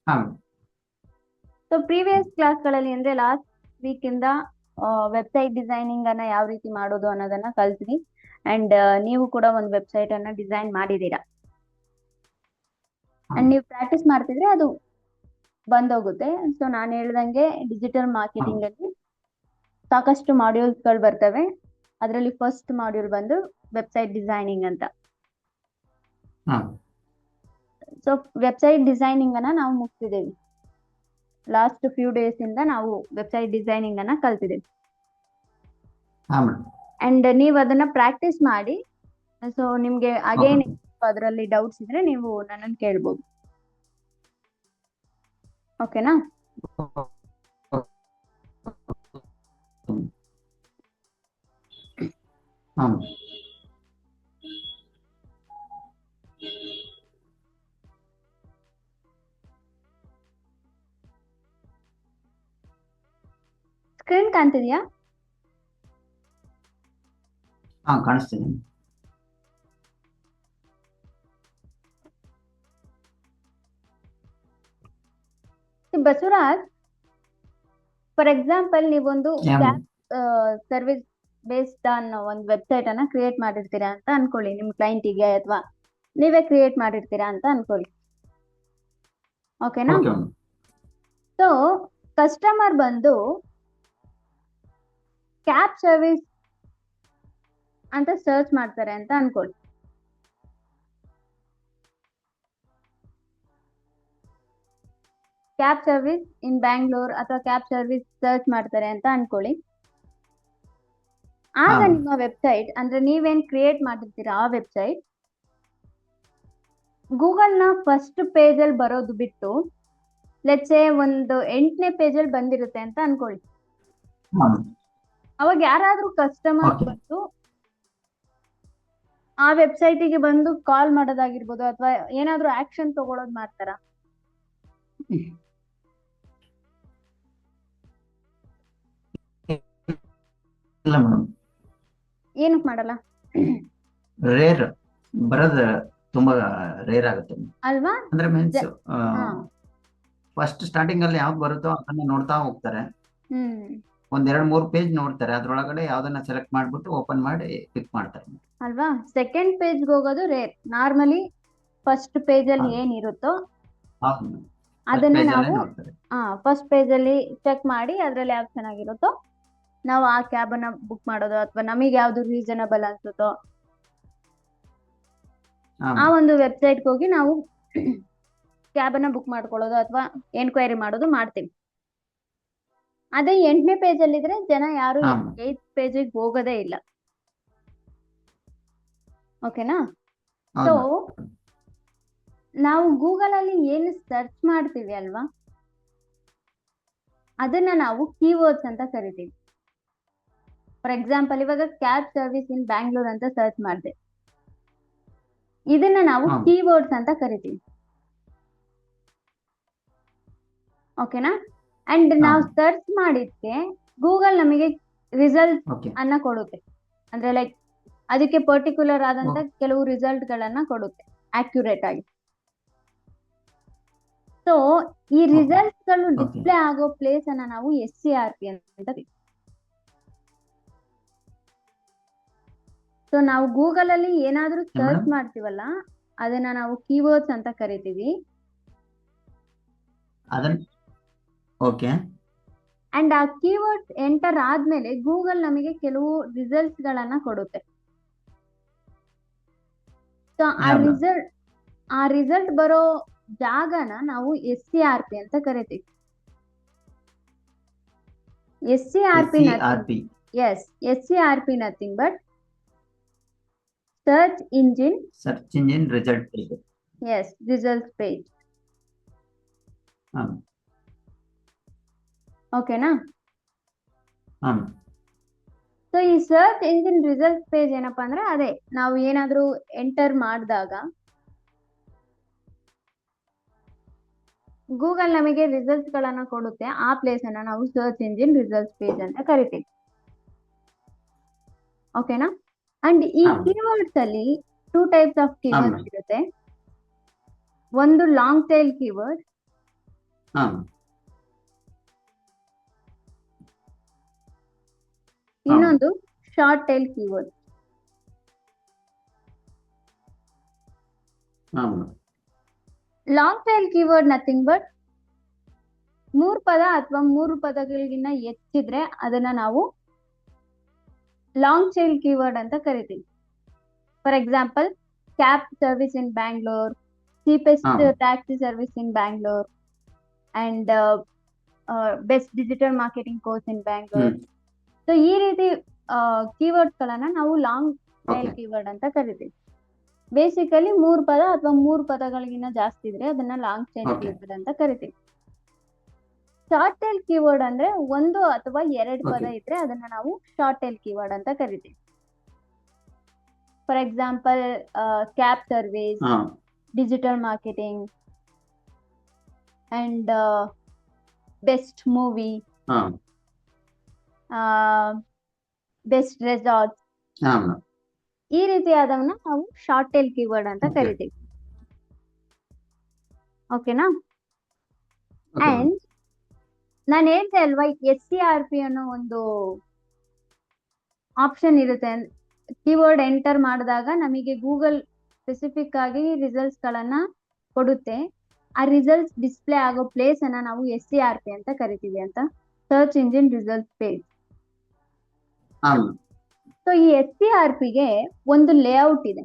ಹಾ so previous ಕ್ಲಾಸ್ಗಳಲ್ಲಿ ಅಂದ್ರೆ last week ಇಂದ ವೆಬ್ಸೈಟ್ ಡಿಸೈನಿಂಗ್ ಅನ್ನ ಯಾವ ರೀತಿ ಮಾಡೋದು ಅನ್ನೋದನ್ನ ಕಲ್ತ್ವಿ. ಅಂಡ್ ನೀವು ಕೂಡ ಒಂದು ವೆಬ್ಸೈಟ್ ಅನ್ನ ಡಿಸೈನ್ ಮಾಡಿದೀರಾ. ಹಾ ಅಂಡ್ ನೀವು ಪ್ರಾಕ್ಟೀಸ್ ಮಾಡ್ತಿದ್ರೆ ಅದು ಬಂದೋಗುತ್ತೆ. ಸೊ ನಾನು ಹೇಳ್ದಂಗೆ ಡಿಜಿಟಲ್ ಹಾ ಮಾರ್ಕೆಟಿಂಗ್ ಅಲ್ಲಿ ಸಾಕಷ್ಟು ಮಾಡ್ಯೂಲ್ಸ್ ಗಳು ಬರ್ತವೆ. ಅದರಲ್ಲಿ ಫಸ್ಟ್ ಮಾಡ್ಯೂಲ್ ಬಂದು ವೆಬ್ಸೈಟ್ ಡಿಸೈನಿಂಗ್ ಅಂತ. ಹಾ ಸೊ ವೆಬ್ಸೈಟ್ ಡಿಸೈನಿಂಗ್ ಅನ್ನ ನಾವು ಮುಗಿಸಿದ್ದೇವೆ. ಲಾಸ್ಟ್ ಫ್ಯೂ ಡೇಸ್ ಇಂದ ನಾವು ವೆಬ್ಸೈಟ್ ಡಿಸೈನಿಂಗ್ ಅನ್ನ ಕಲ್ತಿದ್ದೇವೆ. ಹಾ ಮೇಡಮ್. ಅಂಡ್ ನೀವು ಅದನ್ನ ಪ್ರಾಕ್ಟೀಸ್ ಮಾಡಿ. ಸೊ ನಿಮ್ಗೆ ಓಕೆ ಅಗೇನ್ ಅದರಲ್ಲಿ ಡೌಟ್ಸ್ ಇದ್ರೆ ನೀವು ನನ್ನನ್ನು ಕೇಳ್ಬೋದು. ಓಕೆನಾ? ಹಾ ಸ್ಕ್ರೀನ್ ಕಾಣ್ತಿದ್ಯಾ? ಹಾ ಕಾಣಿಸ್ತೀನಿ. ಬಸವರಾಜ್, ಫಾರ್ ಎಕ್ಸಾಂಪಲ್ ನೀವೊಂದು ಯಾ ಕ್ಯಾಬ್ ಮೇಡಮ್. ಸರ್ವಿಸ್ ಬೇಸ್ಡ್ ಅನ್ನೋ ಒಂದು ವೆಬ್ಸೈಟ್ ಅನ್ನ ಕ್ರಿಯೇಟ್ ಮಾಡಿರ್ತೀರಾ ಅಂತ ಅನ್ಕೊಳ್ಳಿ. ನಿಮ್ ಕ್ಲೈಂಟಿಗೆ ಅಥವಾ ನೀವೇ ಕ್ರಿಯೇಟ್ ಮಾಡಿರ್ತೀರಾ ಅಂತ ಅನ್ಕೊಳ್ಳಿ. ಓಕೆನಾ? Okay madam. ಸೊ ಕಸ್ಟಮರ್ ಬಂದು ಕ್ಯಾಬ್ ಸರ್ವಿಸ್ ಅಂತ ಸರ್ಚ್ ಮಾಡ್ತಾರೆ ಅಂತ ಅನ್ಕೊಳ್ಳಿ. ಕ್ಯಾಬ್ ಸರ್ವಿಸ್ ಇನ್ ಬ್ಯಾಂಗ್ಳೂರ್ ಅಥವಾ ಕ್ಯಾಬ್ ಸರ್ವಿಸ್ ಸರ್ಚ್ ಮಾಡ್ತಾರೆ ಅಂತ ಅನ್ಕೊಳ್ಳಿ. ಹಾ ಆಗ ಮೇಡಮ್. ನಿಮ್ಮ ವೆಬ್ಸೈಟ್ ಅಂದ್ರೆ ನೀವೇನ್ ಕ್ರಿಯೇಟ್ ಮಾಡಿರ್ತೀರಾ ಆ ವೆಬ್ಸೈಟ್ ಗೂಗಲ್ ನ ಫಸ್ಟ್ ಪೇಜ್ ಅಲ್ಲಿ ಬರೋದು ಬಿಟ್ಟು ಲೆಟ್ಸೆ ಒಂದು 8ನೇ ಪೇಜ್ ಅಲ್ಲಿ ಬಂದಿರುತ್ತೆ ಅಂತ ಅನ್ಕೊಳ್ಳಿ. ಹಾ ಮೇಡಮ್. ಅವಾಗ ಯಾರಾದ್ರೂ ಕಸ್ಟಮರ್ ಓಕೆ. ಬಂದು ಆ ವೆಬ್ಸೈಟಿಗೆ ಬಂದು ಕಾಲ್ ಮಾಡೋದಾಗಿರ್ಬೋದು ಅಥವಾ ಏನಾದ್ರೂ ಆಕ್ಷನ್ ತಗೊಳೋದ್ ಮಾಡ್ತಾರ? ಇಲ್ಲ ಮೇಡಮ್. ಏನಕ್ ಮಾಡಲ್ಲ? ರೇರ್ ಬರೋದ ತುಂಬಾ ರೇರ್ ಆಗುತ್ತೆ madam. ಅಲ್ವಾ? ಅಂದ್ರೆ ಮೀನ್ಸ್ ಹಾ. ಫಸ್ಟ್ ಸ್ಟಾರ್ಟಿಂಗ್ ಅಲ್ಲಿ ಯಾವ್ದು ಬರುತ್ತೋ ಅದನ್ನ ನೋಡ್ತಾ ಹೋಗ್ತಾರೆ. ಹ್ಮ್. ಒಂದ್ 2-3 ಪೇಜ್ ನೋಡ್ತಾರೆ, ಅದ್ರೊಳಗಡೆ ಯಾವ್ದನ್ನ ಸೆಲೆಕ್ಟ್ ಮಾಡ್ಬಿಟ್ಟು ಓಪನ್ ಮಾಡಿ ಕ್ಲಿಕ್ ಮಾಡ್ತಾರೆ. ಅಲ್ವಾ? ಸೆಕೆಂಡ್ ಪೇಜ್ಗೆ ಹೋಗೋದು ರೇರ್. ನಾರ್ಮಲಿ ಫಸ್ಟ್ ಪೇಜ್ ಅಲ್ಲಿ ಹೌದು ಏನಿರುತ್ತೋ ಹೌದು ಮೇಡಮ್. ಫಸ್ಟ್ ಅದನ್ನೇ ಪೇಜ್ ಅಲ್ಲೇ ನಾವು ನೋಡ್ತಾರೆ. ಫಸ್ಟ್ ಪೇಜ್ ಅಲ್ಲಿ ಚೆಕ್ ಮಾಡಿ ಅದ್ರಲ್ಲಿ ಯಾವ್ದು ಚೆನ್ನಾಗಿರುತ್ತೋ ನಾವು ಆ ಕ್ಯಾಬ್ ಅನ್ನ ಬುಕ್ ಮಾಡೋದು ಅಥವಾ ನಮಗೆ ಯಾವ್ದು ರೀಸನಬಲ್ ಅನ್ಸುತ್ತೋ ಹಾ ಆ ಮೇಡಮ್. ಒಂದು ವೆಬ್ಸೈಟ್ಗೆ ಹೋಗಿ ನಾವು ಕ್ಯಾಬ್ ಅನ್ನ ಬುಕ್ ಮಾಡ್ಕೊಳ್ಳೋದು ಅಥವಾ ಎನ್ಕ್ವೈರಿ ಮಾಡೋದು ಮಾಡ್ತೀವಿ. ಅದೇ 8ನೇ ಪೇಜ್ ಅಲ್ಲಿ ಇದ್ರೆ ಜನ ಯಾರು ಹಾ ಮೇಡಮ್. 8th ಪೇಜಿಗೆ ಹೋಗೋದೇ ಇಲ್ಲ. ಓಕೆನಾ? ಸೊ ಹೌದು ಮೇಡಮ್. ನಾವು ಗೂಗಲ್ ಅಲ್ಲಿ ಏನು ಸರ್ಚ್ ಮಾಡ್ತೀವಿ ಅಲ್ವಾ, ಅದನ್ನ ನಾವು ಕೀವರ್ಡ್ಸ್ ಅಂತ ಕರಿತೀವಿ. ಫಾರ್ ಎಕ್ಸಾಂಪಲ್ ಇವಾಗ ಕ್ಯಾಬ್ ಸರ್ವಿಸ್ ಇನ್ ಬ್ಯಾಂಗ್ಳೂರ್ ಅಂತ ಸರ್ಚ್ ಮಾಡಿದೆ, ಇದನ್ನ ನಾವು ಹಾ ಕೀವರ್ಡ್ಸ್ ಅಂತ ಕರಿತೀವಿ. ಓಕೆನಾ? ಅಂಡ್ ಹಾ ನಾವು ಸರ್ಚ್ ಮಾಡಿದ್ಕೆ ಗೂಗಲ್ ನಮಗೆ ರಿಸಲ್ಟ್ ಓಕೆ. ಅನ್ನ ಕೊಡುತ್ತೆ. ಅಂದ್ರೆ ಲೈಕ್ ಅದಕ್ಕೆ ಪರ್ಟಿಕ್ಯುಲರ್ ಆದಂತ ಓಕೆ. ಕೆಲವು ರಿಸಲ್ಟ್ ಗಳನ್ನ ಕೊಡುತ್ತೆ ಅಕ್ಯುರೇಟ್ ಆಗಿ. ಸೊ ಈ ಓಕೆ. ರಿಸಲ್ಟ್ ಗಳು ಓಕೆ. ಡಿಸ್ಪ್ಲೇ ಆಗೋ ಪ್ಲೇಸ್ ಅನ್ನ ನಾವು SCRP ಅಂತ ಕರಿತೀವಿ. ಸೊ ನಾವು ಗೂಗಲ್ ಅಲ್ಲಿ ಏನಾದ್ರೂ ಏನ್ ಸರ್ಚ್ ಮೇಡಮ್? ಮಾಡ್ತೀವಲ್ಲ ಅದನ್ನ ನಾವು ಕೀವರ್ಡ್ಸ್ ಅಂತ ಕರಿತೀವಿ. ಅದನ್ನ ಓಕೆ. ಅಂಡ್ ಆ ಕೀವರ್ಡ್ಸ್ ಎಂಟರ್ ಆದ್ಮೇಲೆ ಗೂಗಲ್ ನಮಗೆ ಕೆಲವು ರಿಸಲ್ಟ್ಸ್ ಗಳನ್ನ ಕೊಡುತ್ತೆ. So yeah madam. ಆ ರಿಸಲ್ಟ್ ಬರೋ ಜಾಗನ ನಾವು SCRP ಅಂತ ಕರಿತೀವಿ. SCRP nothing. SCRP. Yes, SCRP nothing but search engine. Search engine result page. Yes, result page. ಹಾ ಓಕೆನಾ? ಹಾ ಸೊ ಈ ಸರ್ಚ್ ಇಂಜಿನ್ ರಿಸಲ್ಟ್ ಪೇಜ್ ಏನಪ್ಪಾ ಅಂದ್ರೆ ಅದೇ ನಾವು ಏನಾದ್ರೂ ಎಂಟರ್ ಮಾಡಿದಾಗ ಗೂಗಲ್ ನಮಗೆ ರಿಸಲ್ಟ್ ಗಳನ್ನ ಕೊಡುತ್ತೆ. ಆ ಪ್ಲೇಸ್ ಅನ್ನ ನಾವು ಸರ್ಚ್ ಇಂಜಿನ್ ರಿಸಲ್ಟ್ ಪೇಜ್ ಅಂತ ಕರಿತೀವಿ. ಓಕೆನಾ? ಅಂಡ್ ಈ ಹಾ ಕೀವರ್ಡ್ಸ್ ಅಲ್ಲಿ 2 ಟೈಪ್ಸ್ ಆಫ್ ಹಾ ಕೀವರ್ಡ್ಸ್ ಮೇಡಮ್. ಇರುತ್ತೆ. ಒಂದು ಲಾಂಗ್ ಟೈಲ್ ಕೀವರ್ಡ್ ಹಾ ಹಾ ಇನ್ನೊಂದು ಶಾರ್ಟ್ ಟೈಲ್ ಕೀವರ್ಡ್. ಹಾ madam. Long tail keyword nothing but 3 ಪದ ಅಥವಾ 3 ಪದಗಳಿಗಿನ್ನ ಹೆಚ್ಚಿದ್ರೆ ಅದನ್ನ ನಾವು ಲಾಂಗ್ ಟೈಲ್ ಕೀವರ್ಡ್ ಅಂತ ಕರಿತೀವಿ. For example, cab service in Bangalore, cheapest ಹಾ taxi service in Bangalore, and best digital marketing course in Bangalore. Hmm so ಈ ರೀತಿ ಕೀವರ್ಡ್ಸ್ ಗಳನ್ನ ನಾವು ಲಾಂಗ್ ಟೈಲ್ ಓಕೆ ಕೀವರ್ಡ್ ಅಂತ ಕರಿತೀವಿ. ಬೇಸಿಕಲಿ 3 ಪದ ಅಥವಾ 3 ಪದಗಳಿಗಿನ್ನ ಜಾಸ್ತಿ ಇದ್ರೆ ಅದನ್ನ ಲಾಂಗ್ ಟೈಲ್ ಓಕೆ ಕೀವರ್ಡ್ ಅಂತ ಕರಿತೀವಿ. ಶಾರ್ಟ್ ಟೈಲ್ ಕೀವರ್ಡ್ ಅಂದ್ರೆ 1 ಅಥವಾ 2 ಪದ ಓಕೆ ಇದ್ರೆ ಅದನ್ನ ನಾವು ಶಾರ್ಟ್ ಟೈಲ್ ಕೀವರ್ಡ್ ಅಂತ ಕರಿತೀವಿ. ಫಾರ್ ಎಕ್ಸಾಂಪಲ್, ಕ್ಯಾಬ್ ಸರ್ವಿಸ್, ಹಾ digital marketing, and best movie, ಹಾ ಬೆಸ್ಟ್ ರೆಸಾರ್ಟ್, ಹಾ ಮೇಡಮ್. ಈ ರೀತಿಯಾದವನ್ನ ನಾವು ಶಾರ್ಟ್ ಟೈಲ್ ಕೀವರ್ಡ್ ಅಂತ ಓಕೆ ಕರಿತೀವಿ. ಓಕೆನಾ? Okay madam. ಅಂಡ್ ನಾನು ಹೇಳ್ದೆ ಅಲ್ವಾ, SCRP ಅನ್ನೋ ಒಂದು ಆಪ್ಷನ್ ಇರುತ್ತೆ. ಕೀವರ್ಡ್ ಎಂಟರ್ ಮಾಡಿದಾಗ ನಮಗೆ ಗೂಗಲ್ ಸ್ಪೆಸಿಫಿಕ್ ಆಗಿ ರಿಸಲ್ಟ್ಸ್ ಗಳನ್ನ ಕೊಡುತ್ತೆ. ಆ ರಿಸಲ್ಟ್ಸ್ ಡಿಸ್ಪ್ಲೇ ಆಗೋ ಪ್ಲೇಸ್ ಅನ್ನ ನಾವು SCRP ಅಂತ ಕರಿತೀವಿ, ಅಂತ ಸರ್ಚ್ ಇಂಜಿನ್ ರಿಸಲ್ಟ್ ಪೇಜ್. ಹಾ ಮೇಡಮ್. ಸೊ ಈ SCRP ಗೆ ಒಂದು ಲೇಔಟ್ ಇದೆ.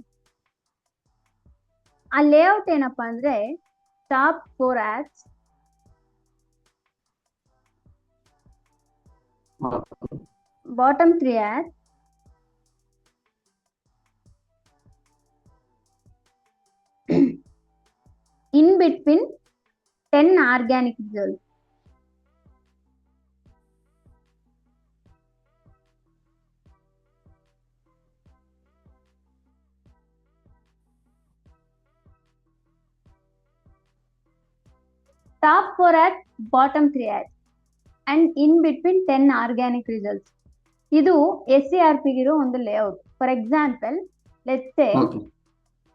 ಆ ಲೇಔಟ್ ಏನಪ್ಪಾ ಅಂದ್ರೆ, top 4 ads, bottom 3 ads, in between 10 organic results. Top 4 ads, bottom 3 ads, and in between 10 organic results. ಇದು SCRP ಗಿರೋ ಒಂದು layout. For example, let's say okay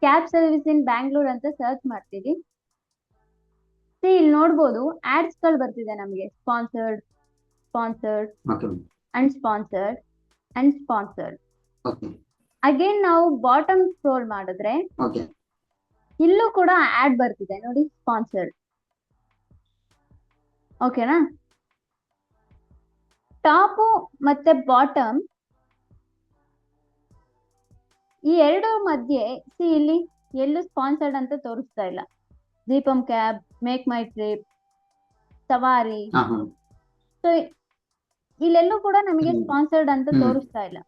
cab service in Bangalore ಅಂತ ಸರ್ಚ್ ಮಾಡ್ತೀವಿ. ಇಲ್ಲಿ ನೋಡ್ಬೋದು ಆಡ್ಸ್ ಗಳು ಬರ್ತಿದೆ ನಮಗೆ, sponsored, sponsored, okay and sponsored, and sponsored. Okay again ನಾವು ಬಾಟಮ್ ಸ್ಕ್ರೋಲ್ ಮಾಡಿದ್ರೆ ಓಕೆ ಇಲ್ಲೂ ಕೂಡ ಆಡ್ ಬರ್ತಿದೆ ನೋಡಿ, ಸ್ಪಾನ್ಸರ್ಡ್. ಓಕೆನಾ? ಟಾಪ್ ಮತ್ತೆ ಬಾಟಮ್ ಈ ಎರಡು ಮಧ್ಯೆ ಇಲ್ಲಿ ಎಲ್ಲೂ ಸ್ಪಾನ್ಸರ್ಡ್ ಅಂತ ತೋರಿಸ್ತಾ ಇಲ್ಲ. Deepam cab, make my trip, ಸವಾರಿ, ಹಾ ಹಾ ಸೊ ಇಲ್ಲೆಲ್ಲೂ ಕೂಡ ನಮಗೆ ಹ್ಮ್ ಸ್ಪಾನ್ಸರ್ಡ್ ಅಂತ ಹ್ಮ್ ತೋರಿಸ್ತಾ ಇಲ್ಲ.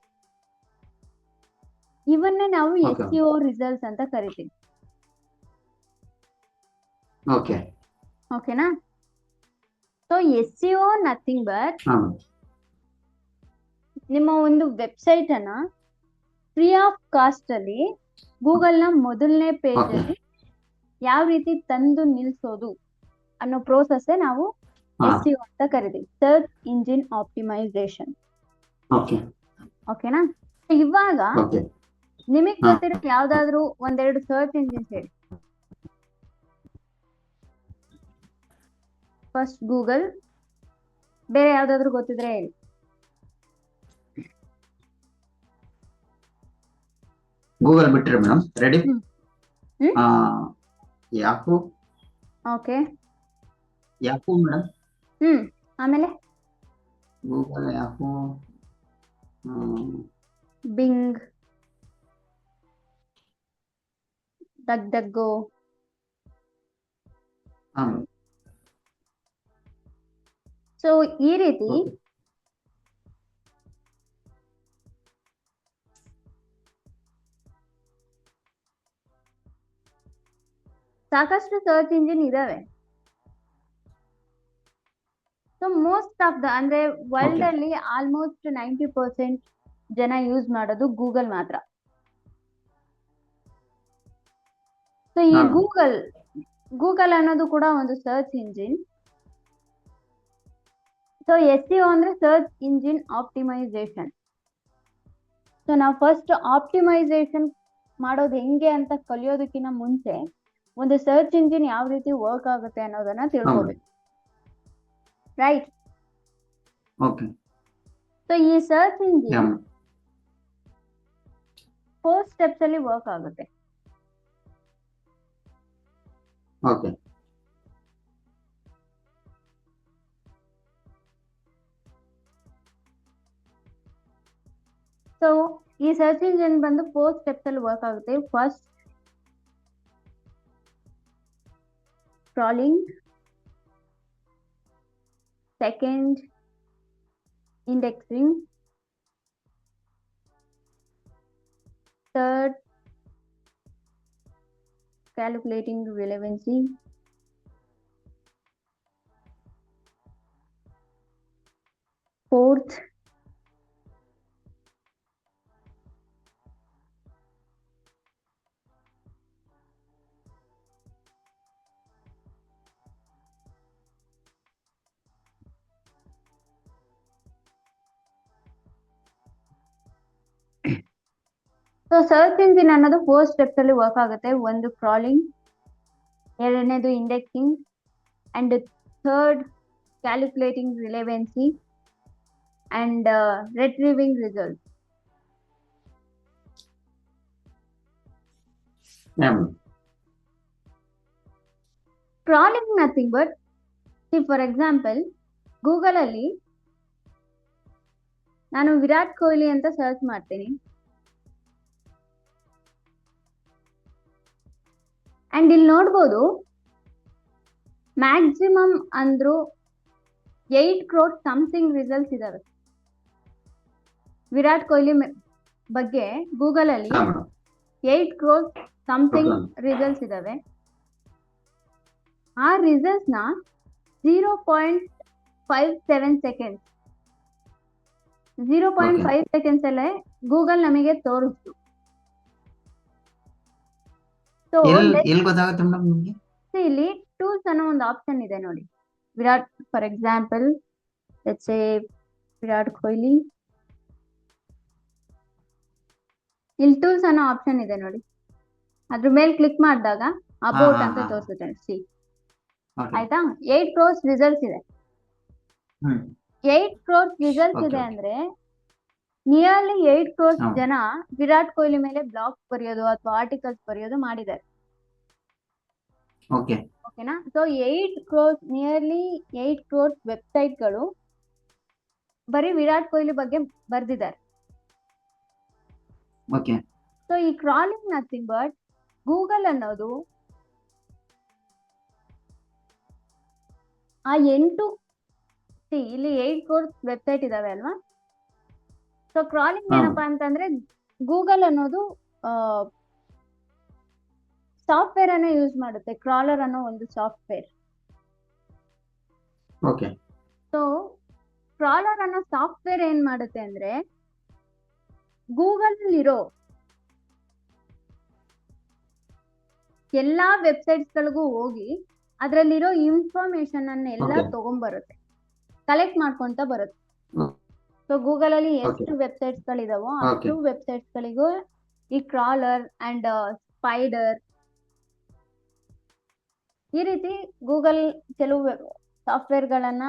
ಇವನ್ನೇ ನಾವು ಓಕೆ SEO ರಿಸಲ್ಟ್ಸ್ ಅಂತ ಕರಿತೀವಿ. ಓಕೆ ಓಕೆನಾ? ಸೊ SEO ನಥಿಂಗ್ ಬಟ್ ಹಾ ನಿಮ್ಮ ಒಂದು ವೆಬ್ಸೈಟ್ ಅನ್ನ ಫ್ರೀ ಆಫ್ ಕಾಸ್ಟ್ ಅಲ್ಲಿ ಗೂಗಲ್ ನ ಮೊದಲನೇ ಪೇಜ್ ಓಕೆ ಅಲ್ಲಿ ಯಾವ ರೀತಿ ತಂದು ನಿಲ್ಸೋದು ಅನ್ನೋ ಪ್ರೋಸೆಸ್ ನಾವು ಹಾ SEO ಅಂತ ಕರಿತೀವಿ, ಸರ್ಚ್ ಇಂಜಿನ್ ಆಪ್ಟಿಮೈಸೇಷನ್. ಓಕೆ ಓಕೆನಾ? ಇವಾಗ ಓಕೆ ನಿಮಗ್ ಹಾ ಗೊತ್ತಿರೋ ಯಾವ್ದಾದ್ರು ಒಂದೆರಡು ಸರ್ಚ್ ಇಂಜಿನ್ಸ್ ಹೇಳಿ. ಫಸ್ಟ್ ಗೂಗಲ್, ಬೇರೆ ಯಾವ್ದಾದ್ರು ಗೊತ್ತಿದ್ರೆ ಹೇಳಿ. ಗೂಗಲ್ ಬಿಟ್ರಿ ಮೇಡಮ್. ರೆಡಿ? ಹ್ಮ್ ಹ್ಮ್ ಯಾಕು ಓಕೆ. ಯಾಕು ಮೇಡಮ್. ಆಮೇಲೆ ಗೂಗಲ್ ಯಾಕು ಬಿಂಗ್, ಡಗ್ ಡಗ್ಗೋ. ಹಾ ಸೊ ಈ ರೀತಿ ಓಕೆ ಸಾಕಷ್ಟು ಸರ್ಚ್ ಇಂಜಿನ್ ಇದಾವೆ. ಸೊ ಮೋಸ್ಟ್ ಆಫ್ ದ ಅಂದ್ರೆ ವರ್ಲ್ಡ್ ಓಕೆ ಅಲ್ಲಿ ಆಲ್ಮೋಸ್ಟ್ 90% ಜನ ಯೂಸ್ ಮಾಡೋದು ಗೂಗಲ್ ಮಾತ್ರ. ಸೊ ಈ ಹಾ ಗೂಗಲ್ ಅನ್ನೋದು ಕೂಡ ಒಂದು ಸರ್ಚ್ ಇಂಜಿನ್. ಸೊ SEO ಅಂದ್ರೆ ಸರ್ಚ್ ಇಂಜಿನ್ ಆಪ್ಟಿಮೈಸೇಷನ್. ಸೊ ನಾವು ಫಸ್ಟ್ ಆಪ್ಟಿಮೈಸೇಷನ್ ಮಾಡೋದು ಹೆಂಗೆ ಅಂತ ಕಲಿಯೋದಕ್ಕಿಂತ ಮುಂಚೆ ಒಂದು ಸರ್ಚ್ ಇಂಜಿನ್ ಯಾವ ರೀತಿ ವರ್ಕ್ ಆಗುತ್ತೆ ಅನ್ನೋದನ್ನ ಹಾ ತಿಳ್ಕೊಬೇಕು. ರೈಟ್. ಓಕೆ. ಸೊ ಈ ಸರ್ಚ್ ಯಾ ಇಂಜಿನ್ ಮೇಡಮ್. 4 ಸ್ಟೆಪ್ಸ್ ಅಲ್ಲಿ ವರ್ಕ್ ಆಗುತ್ತೆ. ಓಕೆ. ಸೊ ಈ ಸರ್ಚ್ ಇಂಜಿನ್ ಬಂದು 4 ಸ್ಟೆಪ್ಸ್ ಅಲ್ಲಿ ವರ್ಕ್ ಆಗುತ್ತೆ. First crawling, second indexing, third calculating relevancy, fourth so search engine ಅನ್ನೋದು 4 ಸ್ಟೆಪ್ಸ್ ಅಲ್ಲಿ ವರ್ಕ್ ಆಗುತ್ತೆ. ಒಂದು ಕ್ರಾಲಿಂಗ್, ಎರಡನೇದು indexing, and third calculating relevancy and retrieving result. Yeah madam. Crawling nothing but, for example Google ಅಲ್ಲಿ ನಾನು ವಿರಾಟ್ ಕೊಹ್ಲಿ ಅಂತ search ಮಾಡ್ತೀನಿ and ಇಲ್ಲಿ ನೋಡ್ಬೋದು ಮ್ಯಾಕ್ಸಿಮಮ್ ಅಂದ್ರು 8 crore ಸಮಥಿಂಗ್ ರಿಸಲ್ಟ್ಸ್ ಇದಾವೆ. ವಿರಾಟ್ ಕೊಹ್ಲಿ ಬಗ್ಗೆ ಗೂಗಲ್ ಅಲ್ಲಿ ಹಾ madam. 8 crore something Okay. Results ಇದಾವೆ. ಆ ರಿಸಲ್ಟ್ಸ್ ನ 0.57 ಸೆಕೆಂಡ್ಸ್ 0.5 ಸೆಕೆಂಡ್ಸ್ ಅಲ್ಲೇ ಗೂಗಲ್ ನಮಗೆ ತೋರಿಸ್ತು. ಸೊ ಎಲ್ಲಿ ಗೊತ್ತಾಗುತ್ತೆ ಮೇಡಮ್ ನಿಮ್ಗೆ? ಇಲ್ಲಿ ಟೂಲ್ಸ್ ಅನ್ನೋ ಒಂದು ಆಪ್ಷನ್ ಇದೆ ನೋಡಿ. ವಿರಾಟ್ ಫಾರ್ ಎಕ್ಸಾಂಪಲ್ ಲೆಟ್ಸ್ ಸೇ ವಿರಾಟ್ ಕೊಹ್ಲಿ, ಇಲ್ಲಿ ಟೂಲ್ಸ್ ಅನ್ನೋ ಆಪ್ಷನ್ ಇದೆ ನೋಡಿ. ಅದ್ರ ಮೇಲೆ ಕ್ಲಿಕ್ ಮಾಡಿದಾಗ ಅಬೌಟ್ ಅಂತ ತೋರಿಸುತ್ತೆ. C Okay. ಆಯ್ತಾ, 8 crore ರಿಸಲ್ಟ್ಸ್ ಇದೆ. ಹ್ಮ್. 8 crore ರಿಸಲ್ಟ್ಸ್ Okay, ಇದೆ okay. ಅಂದ್ರೆ ನಿಯರ್ಲಿ 8 crore ಹಾ. ಜನ ವಿರಾಟ್ ಕೊಹ್ಲಿ ಮೇಲೆ ಬ್ಲಾಗ್ ಬರೆಯೋದು ಅಥವಾ ಆರ್ಟಿಕಲ್ಸ್ ಬರೆಯೋದು ಮಾಡಿದ್ದಾರೆ. ಓಕೆ. ಓಕೆನಾ? ಸೊ 8 crore ನಿಯರ್ಲಿ 8 crore ವೆಬ್ಸೈಟ್ಗಳು ಬರೀ ವಿರಾಟ್ ಕೊಹ್ಲಿ ಬಗ್ಗೆ ಬರ್ದಿದ್ದಾರೆ. ಓಕೆ. ಸೊ ಈ ಕ್ರಾಲಿಂಗ್ ನಥಿಂಗ್ ಬಟ್ ಗೂಗಲ್ ಅನ್ನೋದು ಆ 8 ಇಲ್ಲಿ 8 crore ವೆಬ್ಸೈಟ್ ಇದಾವೆ ಅಲ್ವಾ. ಸೊ ಕ್ರಾಲಿಂಗ್ ಹಾ. ಏನಪ್ಪಾ ಅಂತಂದ್ರೆ ಗೂಗಲ್ ಅನ್ನೋದು ಸಾಫ್ಟ್ವೇರ್ ಅನ್ನ ಯೂಸ್ ಮಾಡುತ್ತೆ. ಕ್ರಾಲರ್ ಅನ್ನೋ ಒಂದು ಸಾಫ್ಟ್ವೇರ್. ಓಕೆ. ಸೊ ಕ್ರಾಲರ್ ಅನ್ನೋ ಸಾಫ್ಟ್ವೇರ್ ಏನ್ ಮಾಡುತ್ತೆ ಅಂದ್ರೆ ಗೂಗಲ್ ಇರೋ ಎಲ್ಲಾ ವೆಬ್ಸೈಟ್ಸ್ ಗಳಿಗೂ ಹೋಗಿ ಅದ್ರಲ್ಲಿರೋ ಇನ್ಫಾರ್ಮೇಶನ್ ಅನ್ನ ಎಲ್ಲ Okay. ತಗೊಂಡ್ಬರುತ್ತೆ, ಕಲೆಕ್ಟ್ ಮಾಡ್ಕೊಂತ ಬರುತ್ತೆ. ಹ್ಮ್. ಸೊ ಗೂಗಲ್ ಅಲ್ಲಿ ಎಷ್ಟು Okay. ವೆಬ್ಸೈಟ್ಸ್ ಗಳಿದಾವೋ Okay. ಅಷ್ಟು ವೆಬ್ಸೈಟ್ಸ್ ಗಳಿಗೂ ಈ ಕ್ರಾಲರ್ ಅಂಡ್ ಸ್ಪೈಡರ್ ಈ ರೀತಿ ಗೂಗಲ್ ಕೆಲವು ಸಾಫ್ಟ್ವೇರ್ ಗಳನ್ನ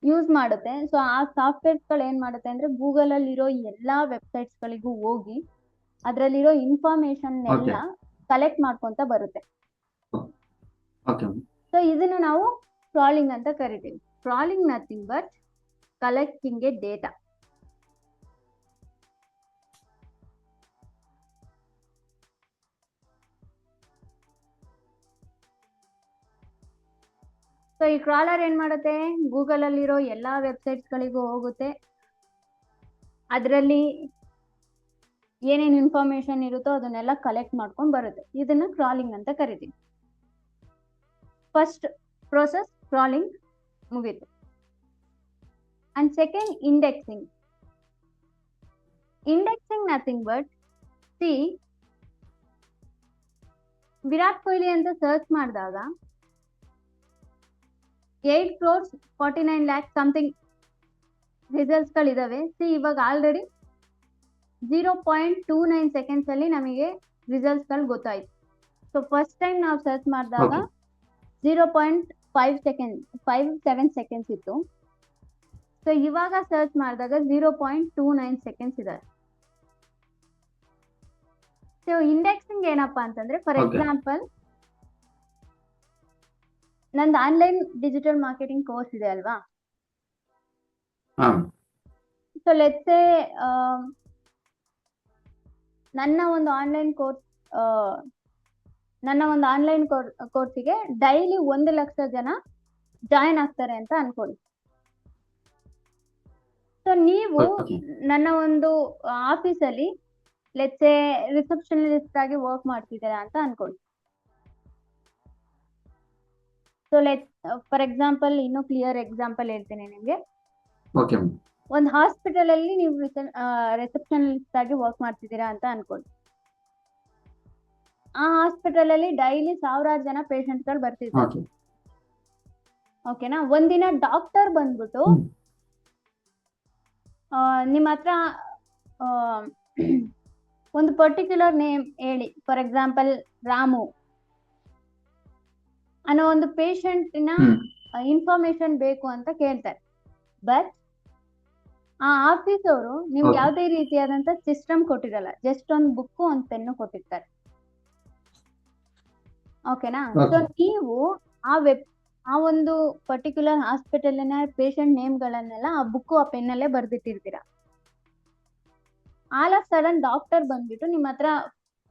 ಯೂಸ್ ಮಾಡುತ್ತೆ. ಸೊ ಆ ಸಾಫ್ಟ್ವೇರ್ಸ್ ಗಳು ಏನ್ ಮಾಡುತ್ತೆ ಅಂದ್ರೆ ಗೂಗಲ್ ಅಲ್ಲಿರೋ ಎಲ್ಲಾ ವೆಬ್ಸೈಟ್ಸ್ ಗಳಿಗೂ ಹೋಗಿ ಅದ್ರಲ್ಲಿರೋ ಇನ್ಫಾರ್ಮೇಶನ್ ಎಲ್ಲ ಕಲೆಕ್ಟ್ ಮಾಡ್ಕೊಂತ ಬರುತ್ತೆ. ಓಕೆ. ಸೊ ಇದನ್ನ ನಾವು ಕ್ರಾಲಿಂಗ್ ಅಂತ ಕರಿತೀವಿ. Crawling nothing but collecting a data. So ಈ ಕ್ರಾಲರ್ ಏನ್ ಮಾಡುತ್ತೆ, ಗೂಗಲ್ ಅಲ್ಲಿರೋ ಎಲ್ಲಾ ವೆಬ್ಸೈಟ್ಸ್ ಗಳಿಗೂ ಹೋಗುತ್ತೆ, ಅದರಲ್ಲಿ ಏನೇನ್ ಇನ್ಫಾರ್ಮೇಶನ್ ಇರುತ್ತೋ ಅದನ್ನೆಲ್ಲ ಕಲೆಕ್ಟ್ ಮಾಡ್ಕೊಂಡ್ ಬರುತ್ತೆ. ಇದನ್ನ ಕ್ರಾಲಿಂಗ್ ಅಂತ ಕರಿತೀವಿ. ಫಸ್ಟ್ ಪ್ರೋಸೆಸ್ ಕ್ರಾಲಿಂಗ್ ಮುಗೀತು. And second indexing. Indexing nothing but C Virat Kohli ಅಂತ ಸರ್ಚ್ ಮಾಡಿದಾಗ 8 crore 49 lakh ಸಮಥಿಂಗ್ ರಿಸಲ್ಟ್ಸ್ ಗಳಿದಾವೆ. ಸಿ ಇವಾಗ ಆಲ್ರೆಡಿ 0.29 ಸೆಕೆಂಡ್ಸ್ ಅಲ್ಲಿ ನಮಗೆ ರಿಸಲ್ಟ್ಸ್ ಗಳು ಗೊತ್ತಾಯ್ತು. ಸೊ ಫಸ್ಟ್ ಟೈಮ್ ನಾವು ಸರ್ಚ್ ಮಾಡಿದಾಗ Okay. 0. 5-7 ಸೆಕೆಂಡ್ಸ್ ಇತ್ತು. ಸೊ ಇವಾಗ ಸರ್ಚ್ ಮಾಡಿದಾಗ 0.29 ಸೆಕೆಂಡ್ಸ್ ಇದೆ. ಸೊ ಇಂಡೆಕ್ಸಿಂಗ್ ಏನಪ್ಪಾ ಅಂತಂದ್ರೆ, ಫಾರ್ Okay. ಎಕ್ಸಾಂಪಲ್ ನಂದು ಆನ್ಲೈನ್ ಡಿಜಿಟಲ್ ಮಾರ್ಕೆಟಿಂಗ್ ಕೋರ್ಸ್ ಇದೆ ಅಲ್ವಾ. ಹಾ ಸೊ ಲೆಟ್ಸ್ ನನ್ನ ಒಂದು ಆನ್ಲೈನ್ ಕೋರ್ಸಿಗೆ ಡೈಲಿ 1 ಲಕ್ಷ ಜನ ಜಾಯಿನ್ ಆಗ್ತಾರೆ ಅಂತ ಅನ್ಕೊಳ್ಳಿ. ಸೊ ನೀವು Okay. ನನ್ನ ಒಂದು ಆಫೀಸಲ್ಲಿ ಲೆಟ್ಸ್ ರಿಸೆಪ್ಷನಿಸ್ಟ್ ಆಗಿ ವರ್ಕ್ ಮಾಡ್ತಿದ್ದೀರಾ ಅಂತ ಅನ್ಕೊಳ್ಳಿ. ಸೊ ಫಾರ್ ಎಕ್ಸಾಂಪಲ್, ಇನ್ನೂ ಕ್ಲಿಯರ್ ಎಕ್ಸಾಂಪಲ್ ಹೇಳ್ತೀನಿ ನಿಮ್ಗೆ. Okay, ma'am. ಒಂದು ಹಾಸ್ಪಿಟಲ್ ಅಲ್ಲಿ ನೀವು ರಿಸೆಪ್ಷನಿಸ್ಟ್ ಆಗಿ ವರ್ಕ್ ಮಾಡ್ತಿದ್ದೀರಾ ಅಂತ ಅನ್ಕೊಳ್ಳಿ. ಆ ಹಾಸ್ಪಿಟಲ್ ಅಲ್ಲಿ ಡೈಲಿ 1000 ಜನ ಪೇಷಂಟ್ ಗಳು ಬರ್ತಿದ್ದಾರೆ. Okay. ಓಕೆನಾ. ಒಂದಿನ ಡಾಕ್ಟರ್ ಬಂದ್ಬಿಟ್ಟು ಹ್ಮ್. ನಿಮ್ಮ ಹತ್ರ ಒಂದು ಪರ್ಟಿಕ್ಯುಲರ್ ನೇಮ್ ಹೇಳಿ, ಫಾರ್ ಎಕ್ಸಾಂಪಲ್ ರಾಮು ಅನ್ನೋ ಒಂದು ಪೇಷಂಟಿನ ಹ್ಮ್. ಇನ್ಫಾರ್ಮೇಶನ್ ಬೇಕು ಅಂತ ಕೇಳ್ತಾರೆ. ಬಟ್ ಆ ಆಫೀಸ್ ಅವರು ನಿಮ್ಗೆ Okay. ಯಾವುದೇ ರೀತಿಯಾದಂತ ಸಿಸ್ಟಮ್ ಕೊಟ್ಟಿರಲ್ಲ, ಜಸ್ಟ್ ಒಂದು ಬುಕ್ ಒಂದು ಪೆನ್ನು ಕೊಟ್ಟಿರ್ತಾರೆ. ಓಕೆನಾ. So Okay. ನೀವು ಆ ಒಂದು ಪರ್ಟಿಕ್ಯುಲರ್ ಹಾಸ್ಪಿಟಲಿನ ಪೇಷಂಟ್ ನೇಮ್ಗಳನ್ನೆಲ್ಲ ಆ ಬುಕ್ ಆ ಪೆನ್ನಲ್ಲೇ ಬರ್ದಿಟ್ಟಿರ್ತೀರಾ. ಆಲ್ ಆಫ್ ಸಡನ್ ಡಾಕ್ಟರ್ ಬಂದ್ಬಿಟ್ಟು ನಿಮ್ಮ ಹತ್ರ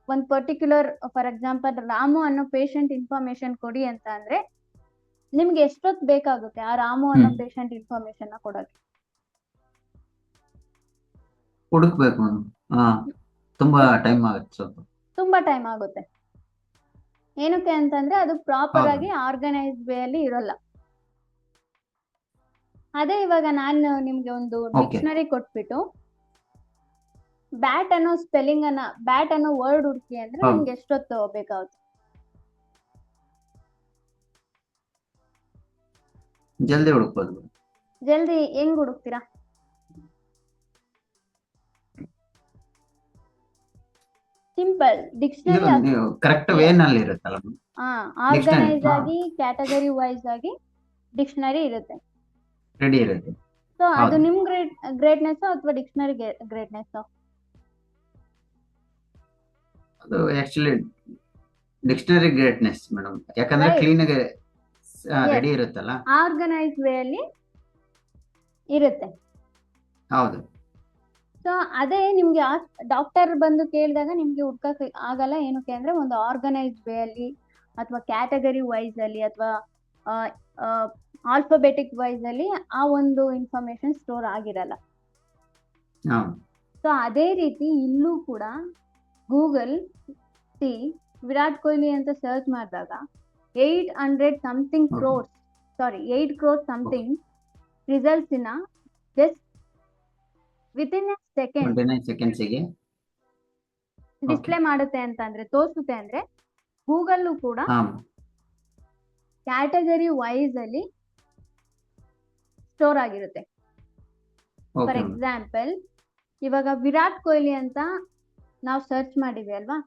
ಒಂದು ಪರ್ಟಿಕ್ಯುಲರ್, ಫಾರ್ ಎಕ್ಸಾಂಪಲ್ ರಾಮು ಅನ್ನೋ ಪೇಷಂಟ್ ಇನ್ಫಾರ್ಮೇಶನ್ ಕೊಡಿ ಅಂತ ಅಂದ್ರೆ ನಿಮ್ಗೆ ಎಷ್ಟೊತ್ತು ಬೇಕಾಗುತ್ತೆ ಆ ರಾಮು ಅನ್ನೋ ಪೇಷಂಟ್ ಇನ್ಫಾರ್ಮೇಶನ್ ಕೊಡೋಕೆ? ಹುಡುಕ್ಬೇಕು madam. ಹಾ ತುಂಬಾ ಟೈಮ್ ಆಗುತ್ತೆ ಸ್ವಲ್ಪ. ತುಂಬಾ ಟೈಮ್ ಆಗುತ್ತೆ. ಏನಕ್ಕೆ ಅಂತಂದ್ರೆ ಅದು ಪ್ರಾಪರ್ ಹೌದು. ಆಗಿ ಆರ್ಗನೈಸ್ಡ್ ವೇ ಅಲ್ಲಿ ಇರೋಲ್ಲ. ಅದೇ ಇವಾಗ ನಾನು ನಿಮ್ಗೆ ಒಂದು Okay. ಡಿಕ್ಷನರಿ ಕೊಟ್ಬಿಟ್ಟು ಬ್ಯಾಟ್ ಅನ್ನೋ ವರ್ಡ್ ಹುಡುಕಿ ಅಂದ್ರೆ ಹೌದು. ನಿಮ್ಗೆ ಎಷ್ಟೊತ್ತು ಬೇಕಾಗುತ್ತೆ? ಜಲ್ದಿ ಹುಡುಕ್ಬೋದು madam. ಜಲ್ದಿ ಹೆಂಗ್ ಹುಡುಕ್ತೀರಾ? ಸಿಂಪಲ್, ಇದು ಡಿಕ್ಷನರಿ ನೀವು ಕರೆಕ್ಟ್ ವೇ ನಲ್ಲಿ ಇರುತ್ತಲ್ಲ madam. ಆರ್ಗನೈಸ್ ಹಾ. ಆಗಿ ಕ್ಯಾಟಗರಿ ವೈಸ್ ಆಗಿ ಡಿಕ್ಷನರಿ ಇರುತ್ತೆ. ರೆಡಿ ಇರುತ್ತೆ. ಸೊ ಅದು ಹೌದು. ನಿಮ್ ಗ್ರೇಟ್ನೆಸ್ ಅಥವಾ ಡಿಕ್ಷನರಿ ಗ್ರೇಟ್ನೆಸ್? ಅದು ಆಕ್ಚುಲಿ ಡಿಕ್ಷನರಿ ಗ್ರೇಟ್ನೆಸ್ ಮೇಡಮ್, ಯಾಕಂದ್ರೆ Right. ಕ್ಲೀನ್ ಆಗಿ Yes. ರೆಡಿ ಇರುತ್ತಲ್ಲ. ಆರ್ಗನೈಸ್ ವೇ ಅಲ್ಲಿ ಇರುತ್ತೆ. ಹೌದು. ಸೊ ಅದೇ ನಿಮ್ಗೆ ಡಾಕ್ಟರ್ ಬಂದು ಕೇಳಿದಾಗ ನಿಮ್ಗೆ ಹುಡ್ಕಕ್ ಆಗಲ್ಲ. ಏನಕ್ಕೆ ಅಂದ್ರೆ ಒಂದು ಆರ್ಗನೈಸ್ಡ್ ವೇ ಅಲ್ಲಿ ಅಥವಾ ಕ್ಯಾಟಗರಿ ವೈಸ್ ಅಲ್ಲಿ ಅಥವಾ ಆಲ್ಫಾಬೆಟಿಕ್ ವೈಸ್ ಅಲ್ಲಿ ಆ ಒಂದು ಇನ್ಫಾರ್ಮೇಶನ್ ಸ್ಟೋರ್ ಆಗಿರಲ್ಲ. ಹೌದು. ಸೊ ಅದೇ ರೀತಿ ಇಲ್ಲೂ ಕೂಡ ಗೂಗಲ್ ವಿರಾಟ್ ಕೊಹ್ಲಿ ಅಂತ ಸರ್ಚ್ ಮಾಡಿದಾಗ 800 something Okay. crores, sorry 8 crores something results in just within a second 29 ಸೆಕೆಂಡ್ಸಿಗೆ display ಮಾಡುತ್ತೆ ಅಂತಂದ್ರೆ, ತೋರಿಸುತ್ತೆ ಅಂದ್ರೆ ಗೂಗಲ್ ಕೂಡ ಹಾ ಕ್ಯಾಟಗರಿ ವೈಸ್ ಅಲ್ಲಿ ಸ್ಟೋರ್ ಆಗಿರುತ್ತೆ. ಫಾರ್ ಓಕೆ ಎಕ್ಸಾಂಪಲ್, ಇವಾಗ ವಿರಾಟ್ ಕೊಹ್ಲಿ ಅಂತ ನಾವು ಸರ್ಚ್ ಮಾಡಿದ್ವಿ ಅಲ್ವಾ.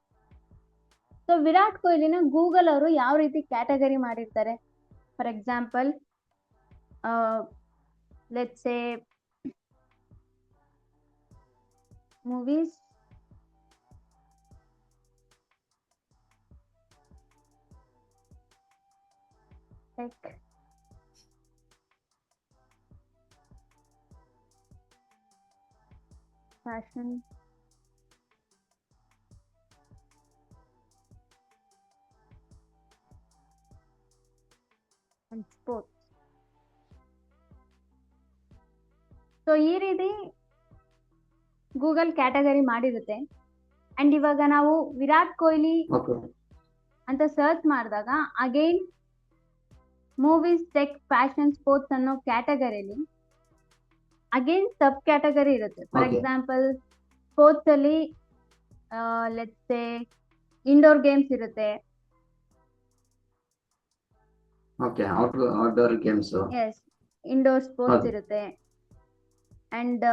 ಸೊ ವಿರಾಟ್ ಕೊಹ್ಲಿನ ಗೂಗಲ್ ಅವರು ಯಾವ ರೀತಿ ಕ್ಯಾಟಗರಿ ಮಾಡಿರ್ತಾರೆ? For example, let's say movies, tech, fashion, and sports. So ಈ ರೀತಿ ಗೂಗಲ್ ಕ್ಯಾಟಗರಿ ಮಾಡಿರುತ್ತೆ. ಅಂಡ್ ಇವಾಗ ನಾವು ವಿರಾಟ್ ಕೊಹ್ಲಿ ಓಕೆ ಅಂತ ಸರ್ಚ್ ಮಾಡಿದಾಗ again movies, tech, fashion, sports ಅನ್ನೋ ಕ್ಯಾಟಗರಿಲಿ ಅಗೈನ್ ಸಬ್ ಕ್ಯಾಟಗರಿ ಇರುತ್ತೆ. For Okay. ಎಕ್ಸಾಂಪಲ್, ಸ್ಪೋರ್ಟ್ಸ್ ಅಲ್ಲಿ ಲೆಟ್ಸ್ ಸೇ ಇಂಡೋರ್ ಗೇಮ್ಸ್ ಇರುತ್ತೆ. Okay outdoor games. Yes, indoor sports ಹೌದು. ಇರುತ್ತೆ. ಅಂಡ್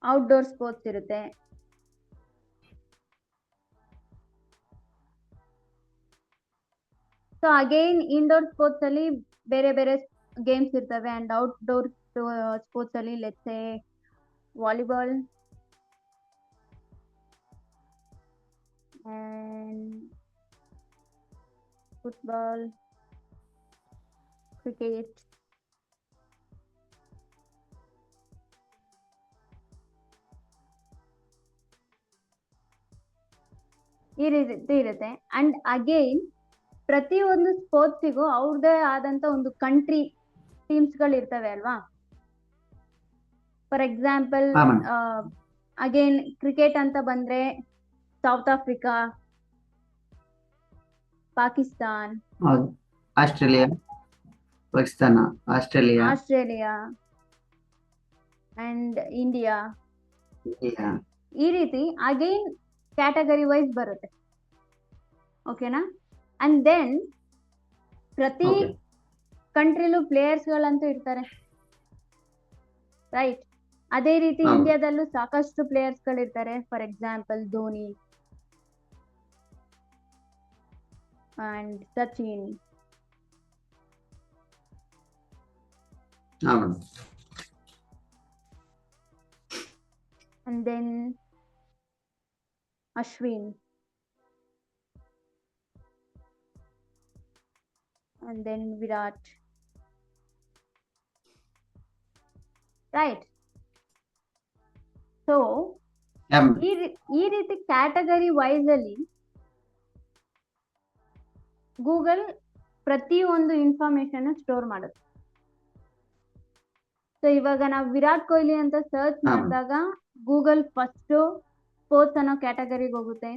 ಔಟ್ಡೋರ್ ಸ್ಪೋರ್ಟ್ಸ್ ಇರುತ್ತೆ. ಸೊ ಅಗೈನ್ ಇಂಡೋರ್ ಸ್ಪೋರ್ಟ್ಸ್ ಅಲ್ಲಿ ಬೇರೆ ಬೇರೆ ಗೇಮ್ಸ್ ಇರ್ತವೆ ಅಂಡ್ ಔಟ್ಡೋರ್ ಸ್ಪೋರ್ಟ್ಸ್ ಅಲ್ಲಿ let's say volleyball and football, cricket, ಈ ರೀತಿ ಇರುತ್ತೆ. ಅಂಡ್ ಅಗೈನ್ ಪ್ರತಿಯೊಂದು ಸ್ಪೋರ್ಟ್ಸಿಗೂ ಅವ್ರದ್ದೇ ಆದಂತ ಒಂದು ಕಂಟ್ರಿ ಟೀಮ್ಸ್ ಗಳು ಇರ್ತವೆ ಅಲ್ವಾ. ಫಾರ್ ಎಕ್ಸಾಂಪಲ್ ಹಾ ಮೇಡಮ್. ಅಗೈನ್ ಕ್ರಿಕೆಟ್ ಅಂತ ಬಂದ್ರೆ ಸೌತ್ ಆಫ್ರಿಕಾ, ಪಾಕಿಸ್ತಾನ್, ಹೌದು. Australia, Pakistan, Australia and India, India. ಈ ರೀತಿ ಅಗೈನ್ ಕ್ಯಾಟಗರಿ ವೈಸ್ ಬರುತ್ತೆ. ಓಕೆನಾ. ಅಂಡ್ ದೆನ್ ಪ್ರತಿ ಓಕೆ. ಕಂಟ್ರಿಲೂ ಪ್ಲೇಯರ್ಸ್ ಗಳಂತೂ ಇರ್ತಾರೆ, ರೈಟ್. ಅದೇ ರೀತಿ ಹೌದು. ಇಂಡಿಯಾದಲ್ಲೂ ಸಾಕಷ್ಟು ಪ್ಲೇಯರ್ಸ್ ಗಳಿರ್ತಾರೆ. For example Dhoni and Sachin ಹಾ ಮೇಡಮ್. And then Ashwin and then Virat, right? So ಈ ರೀತಿ ಕ್ಯಾಟಗರಿ ವೈಸ್ ಅಲ್ಲಿ ಗೂಗಲ್ ಪ್ರತಿಯೊಂದು ಇನ್ಫಾರ್ಮೇಶನ್ ಸ್ಟೋರ್ ಮಾಡುತ್ತೆ. ಸೊ ಇವಾಗ ನಾವು ವಿರಾಟ್ ಕೊಹ್ಲಿ ಅಂತ ಸರ್ಚ್ ಮಾಡಿದಾಗ ಗೂಗಲ್ ಫಸ್ಟ್ ಸ್ಪೋರ್ಟ್ಸ್ ಅನ್ನೋ ಕ್ಯಾಟಗರಿಗೆ ಹೋಗುತ್ತೆ,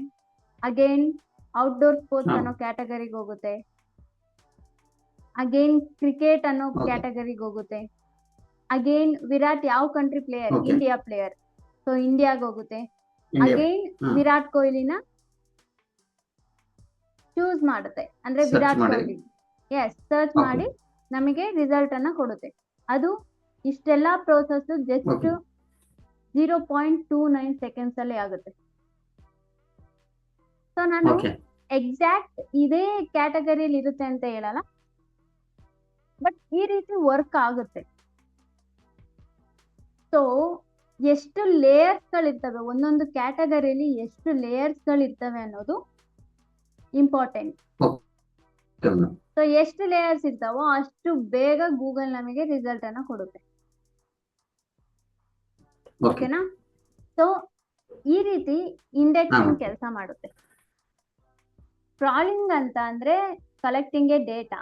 ಅಗೈನ್ ಔಟ್ಡೋರ್ ಸ್ಪೋರ್ಟ್ಸ್ ಅನ್ನೋ ಕ್ಯಾಟಗರಿಗೆ ಹೋಗುತ್ತೆ, ಅಗೈನ್ ಕ್ರಿಕೆಟ್ ಅನ್ನೋ ಕ್ಯಾಟಗರಿಗೆ ಹೋಗುತ್ತೆ, ಅಗೈನ್ ವಿರಾಟ್ ಯಾವ country player, India player, so ಇಂಡಿಯಾಗ ಹೋಗುತ್ತೆ, ಅಗೈನ್ ವಿರಾಟ್ ಕೊಹ್ಲಿನ ಚೂಸ್ ಮಾಡುತ್ತೆ ಅಂದ್ರೆ ವಿರಾಟ್ ಕೊಹ್ಲಿ ಎಸ್ ಸರ್ಚ್ ಮಾಡಿ ನಮಗೆ ರಿಸಲ್ಟ್ ಅನ್ನ ಕೊಡುತ್ತೆ. ಅದು ಇಷ್ಟೆಲ್ಲಾ ಪ್ರೋಸೆಸ್ ಜಸ್ಟ್ 0.29 ಸೆಕೆಂಡ್ಸ್ ಅಲ್ಲಿ ಆಗುತ್ತೆ. ಸೊ ನಾನು ಎಕ್ಸಾಕ್ಟ್ ಇದೇ ಕ್ಯಾಟಗರಿಯಲ್ಲಿ ಇರುತ್ತೆ ಅಂತ ಹೇಳಲ್ಲ, ಬಟ್ ಈ ರೀತಿ ವರ್ಕ್ ಆಗುತ್ತೆ. ಸೊ ಎಷ್ಟು ಲೇಯರ್ಸ್ ಗಳಿರ್ತವೆ, ಒಂದೊಂದು ಕ್ಯಾಟಗರಿಯಲ್ಲಿ ಎಷ್ಟು ಲೇಯರ್ಸ್ ಗಳಿರ್ತವೆ ಅನ್ನೋದು ಇಂಪಾರ್ಟೆಂಟ್. ಸೊ ಎಷ್ಟು ಲೇಯರ್ಸ್ ಇರ್ತಾವೋ ಅಷ್ಟು ಬೇಗ ಗೂಗಲ್ ನಮಗೆ ರಿಸಲ್ಟ್ ಅನ್ನ ಕೊಡುತ್ತೆ. ಓಕೆನಾ. ಸೊ ಈ ರೀತಿ ಇಂಡೆಕ್ಸಿಂಗ್ ಕೆಲಸ ಮಾಡುತ್ತೆ. ಕ್ರಾಲಿಂಗ್ ಅಂತ ಅಂದ್ರೆ collecting a data,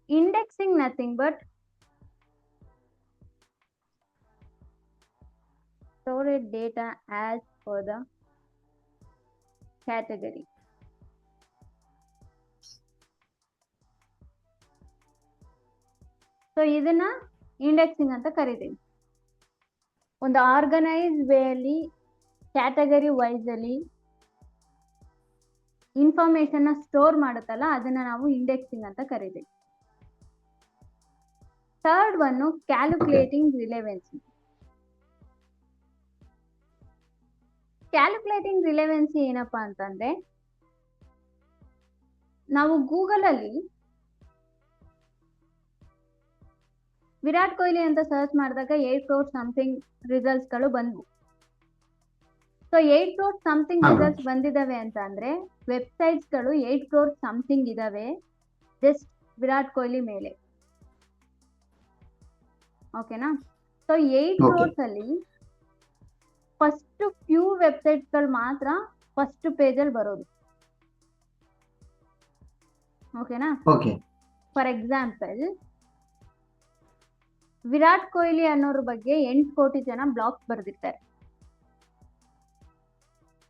indexing nothing but store a data as per the category. So ಇದನ್ನ ಇಂಡೆಕ್ಸಿಂಗ್ ಅಂತ ಕರಿತೀವಿ. ಒಂದು ಆರ್ಗನೈಸ್ ವೇ ಅಲ್ಲಿ ಕ್ಯಾಟಗರಿ ವೈಸ್ ಅಲ್ಲಿ ಇನ್ಫಾರ್ಮೇಶನ್ ಸ್ಟೋರ್ ಮಾಡುತ್ತಲ್ಲ, ಅದನ್ನ ನಾವು ಇಂಡೆಕ್ಸಿಂಗ್ ಅಂತ ಕರಿತೀವಿ. Third one calculating relevancy. Calculating relevancy ಏನಪ್ಪಾ ಅಂತಂದ್ರೆ, ನಾವು ಗೂಗಲ್ ಅಲ್ಲಿ ವಿರಾಟ್ ಕೊಹ್ಲಿ ಅಂತ ಸರ್ಚ್ ಮಾಡಿದಾಗ 8 crore ಸಮಥಿಂಗ್ ರಿಸಲ್ಟ್ಸ್ ಗಳು ಬಂದ್ವು. ಸೊ 8 crore ಸಮಥಿಂಗ್ ರಿಸಲ್ಟ್ಸ್ ಬಂದಿದಾವೆ ಅಂತ ಅಂದ್ರೆ ವೆಬ್ಸೈಟ್ಸ್ ಗಳು 8 crore ಸಮಥಿಂಗ್ ಇದಾವೆ ಜಸ್ಟ್ ವಿರಾಟ್ ಕೊಹ್ಲಿ ಮೇಲೆ. ಓಕೆನಾ. ಸೊ 8 crores ಅಲ್ಲಿ ಫಸ್ಟ್ ಫ್ಯೂ ವೆಬ್ಸೈಟ್ಸ್ ಗಳು ಮಾತ್ರ ಫಸ್ಟ್ ಪೇಜ್ ಅಲ್ಲಿ ಬರೋದು. ಓಕೆನಾ. ಫಾರ್ ಎಕ್ಸಾಂಪಲ್ ವಿರಾಟ್ ಕೊಹ್ಲಿ ಅನ್ನೋರ ಬಗ್ಗೆ 8 ಕೋಟಿ ಜನ ಬ್ಲಾಗ್ಸ್ ಬರ್ದಿರ್ತಾರೆ,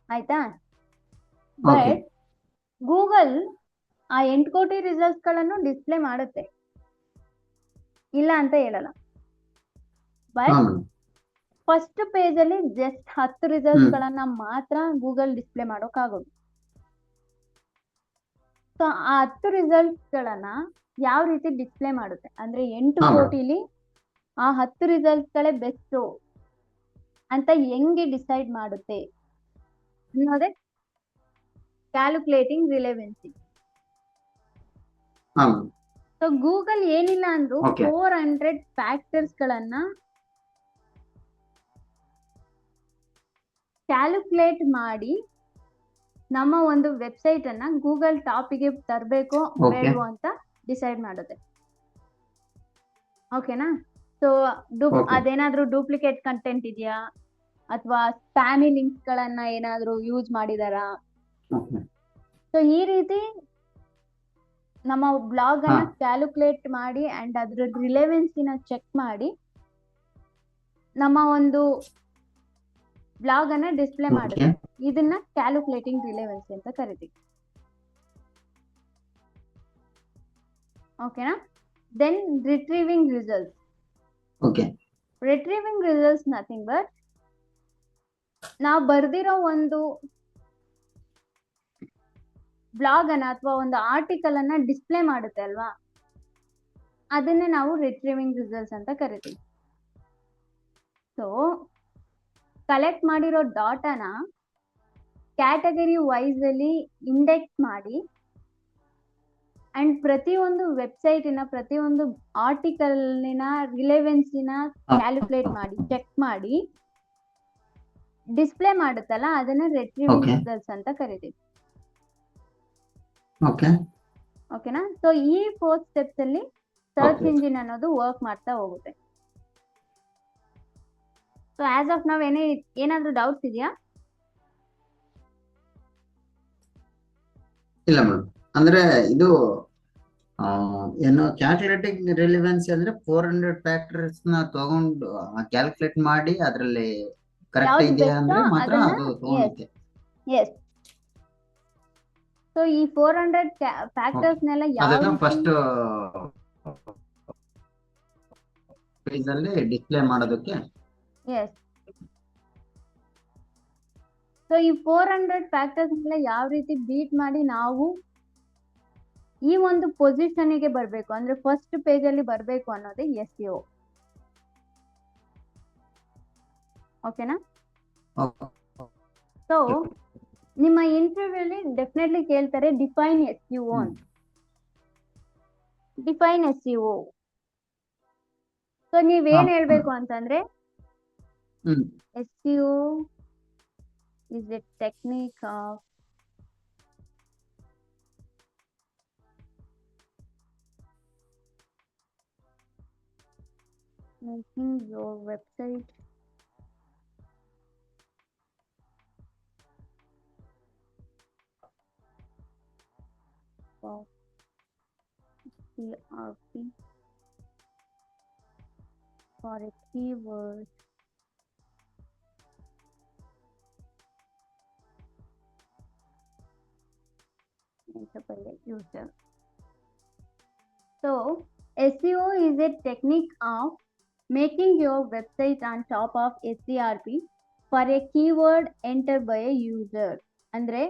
ಆಯ್ತಾ. ಬಟ್ ಗೂಗಲ್ ಆ 8 ಕೋಟಿ ರಿಸಲ್ಟ್ಸ್ ಗಳನ್ನು ಡಿಸ್ಪ್ಲೇ ಮಾಡುತ್ತೆ, ಇಲ್ಲ ಅಂತ ಹೇಳಲ್ಲ. ಬಟ್ ಫಸ್ಟ್ ಪೇಜ್ ಅಲ್ಲಿ ಜಸ್ಟ್ 10 ರಿಸಲ್ಟ್ಸ್ ಗಳನ್ನ ಮಾತ್ರ ಗೂಗಲ್ ಡಿಸ್ಪ್ಲೇ ಮಾಡೋಕ್ಕಾಗೋದು. ಸೊ ಆ 10 ರಿಸಲ್ಟ್ಸ್ ಗಳನ್ನ ಯಾವ ರೀತಿ ಡಿಸ್ಪ್ಲೇ ಮಾಡುತ್ತೆ ಅಂದ್ರೆ 8 ಕೋಟಿಲಿ ಆ 10 ರಿಸಲ್ಟ್ಸ್ ಗಳೇ ಬೆಸ್ಟ್ ಅಂತ ಹೆಂಗೆ ಡಿಸೈಡ್ ಮಾಡುತ್ತೆ ಅನ್ನೋದೇ ಕ್ಯಾಲ್ಕುಲೇಟಿಂಗ್ ರಿಲೆವೆನ್ಸಿ. ಹಾ ಸೊ ಗೂಗಲ್ ಏನಿಲ್ಲ ಅಂದ್ರೂ ಓಕೆ 400 ಫ್ಯಾಕ್ಟರ್ಸ್ ಗಳನ್ನ ಕ್ಯಾಲ್ಕುಲೇಟ್ ಮಾಡಿ ನಮ್ಮ ಒಂದು ವೆಬ್ಸೈಟ್ ಅನ್ನ ಗೂಗಲ್ ಟಾಪಿಗೆ ತರಬೇಕೋ ಓಕೆ ಬೇಡವೋ ಅಂತ ಡಿಸೈಡ್ ಮಾಡುತ್ತೆ. ಓಕೆನಾ? ಸೊ ಓಕೆ ಅದೇನಾದ್ರೂ ಡೂಪ್ಲಿಕೇಟ್ ಕಂಟೆಂಟ್ ಇದೆಯಾ ಅಥವಾ ಸ್ಪ್ಯಾಮಿ ಲಿಂಕ್ಸ್ ಗಳನ್ನ ಏನಾದ್ರೂ ಯೂಸ್ ಮಾಡಿದಾರಾ? ಓಕೆ ಸೊ ಈ ರೀತಿ ನಮ್ಮ ಬ್ಲಾಗ್ ಹಾ ಅನ್ನ ಕ್ಯಾಲ್ಕುಲೇಟ್ ಮಾಡಿ ಅಂಡ್ ಅದ್ರ ರಿಲೆವೆನ್ಸಿನ ಚೆಕ್ ಮಾಡಿ ನಮ್ಮ ಒಂದು ಬ್ಲಾಗ್ ಅನ್ನ ಡಿಸ್ಪ್ಲೇ ಓಕೆ ಮಾಡುತ್ತೆ. ಇದನ್ನ ಕ್ಯಾಲ್ಕುಲೇಟಿಂಗ್ ರಿಲೆವೆನ್ಸಿ ಅಂತ ಕರಿತೀವಿ. ಓಕೆನಾ? Then retrieving results. Okay retrieving results nothing but ನಾವು ಬರ್ದಿರೋ ಒಂದು ಬ್ಲಾಗ್ ಅನ್ನ ಅಥವಾ ಒಂದು ಆರ್ಟಿಕಲ್ ಅನ್ನ ಡಿಸ್ಪ್ಲೇ ಮಾಡುತ್ತೆ ಅಲ್ವಾ, ಅದನ್ನೇ ನಾವು ರಿಟ್ರೀವಿಂಗ್ ರಿಸಲ್ಟ್ಸ್ ಅಂತ ಕರಿತೀವಿ. ಸೊ ಕಲೆಕ್ಟ್ ಮಾಡಿರೋ ಡಾಟಾನ ಕ್ಯಾಟಗರಿ ವೈಸ್ ಅಲ್ಲಿ ಇಂಡೆಕ್ಸ್ ಮಾಡಿ ಅಂಡ್ ಪ್ರತಿಯೊಂದು ವೆಬ್ಸೈಟಿನ ಪ್ರತಿಯೊಂದು ಆರ್ಟಿಕಲ್ನ ರಿಲೆವೆನ್ಸಿನ ಕ್ಯಾಲ್ಕುಲೇಟ್ ಮಾಡಿ ಚೆಕ್ ಮಾಡಿ ಡಿಸ್ಪ್ಲೇ ಮಾಡುತ್ತಲ್ಲ, ಅದನ್ನ ರಿಟ್ರೀವಿಂಗ್ ಓಕೆ ರಿಸಲ್ಟ್ಸ್ ಅಂತ ಕರಿತೀವಿ. ಓಕೆ ಓಕೆನಾ? ಸೊ ಈ 4 ಸ್ಟೆಪ್ಸ್ ಅಲ್ಲಿ ಸರ್ಚ್ ಓಕೆ ಇಂಜಿನ್ ಅನ್ನೋದು ವರ್ಕ್ ಮಾಡ್ತಾ ಹೋಗುತ್ತೆ. ಸೊ ಆಸ್ ಆಫ್ ನಾವ್ ಏನಾದ್ರೂ ಡೌಟ್ಸ್ ಇದೆಯಾ? ಇಲ್ಲ ಮೇಡಮ್. ಅಂದ್ರೆ ಇದು ಏನು ಕ್ಯಾಲ್ಕುಲೇಟಿಂಗ್ ರಿಲಿವೆನ್ಸಿ ಅಂದ್ರೆ 400 ಫ್ಯಾಕ್ಟರ್ಸ್ ನ ತಗೊಂಡು ಕ್ಯಾಲ್ಕುಲೇಟ್ ಮಾಡಿ ಅದ್ರಲ್ಲಿ ಕರೆಕ್ಟ್ ಯಾವ್ದು ಇದೆಯಾ ಬೆಸ್ಟ್ ಅಂದ್ರೆ ಮಾತ್ರ ಅದನ್ನ ಅದು ಎಸ್ ತಗೊಳುತ್ತೆ. ಎಸ್. ಸೊ ಈ 400 ಓಕೆ ಫ್ಯಾಕ್ಟರ್ಸ್ ನೆಲ್ಲ ಯಾವ ಅದನ್ನ ರೀತಿ ಫಸ್ಟ್ ಪೇಜ್ ಅಲ್ಲಿ ಡಿಸ್ಪ್ಲೇ ಮಾಡೋದಕ್ಕೆ. ಎಸ್. ಸೊ ಈ 400 ಫ್ಯಾಕ್ಟರ್ಸ್ ನೆಲ್ಲ ಯಾವ ರೀತಿ ಬೀಟ್ ಮಾಡಿ ನಾವು ಈ ಒಂದು ಪೊಸಿಷನ್ ಗೆ ಬರ್ಬೇಕು ಅಂದ್ರೆ ಫಸ್ಟ್ ಪೇಜ್ ಅಲ್ಲಿ ಬರ್ಬೇಕು ಅನ್ನೋದೇ SEO. ಓಕೆನಾ? ಸೊ ನಿಮ್ಮ ಇಂಟರ್ವ್ಯೂ ಅಲ್ಲಿ ಡೆಫಿನೆಟ್ಲಿ ಕೇಳ್ತಾರೆ ಡಿಫೈನ್ SEO ಅಂತ. Define SEO. ಸೊ ನೀವೇನ್ ಹೇಳ್ಬೇಕು ಅಂತಂದ್ರೆ SEO is a technique of making your website of CRP for a keyword entered by a user. So SEO is a technique of making your website on top of SERP for a keyword entered by a user. ಅಂದ್ರೆ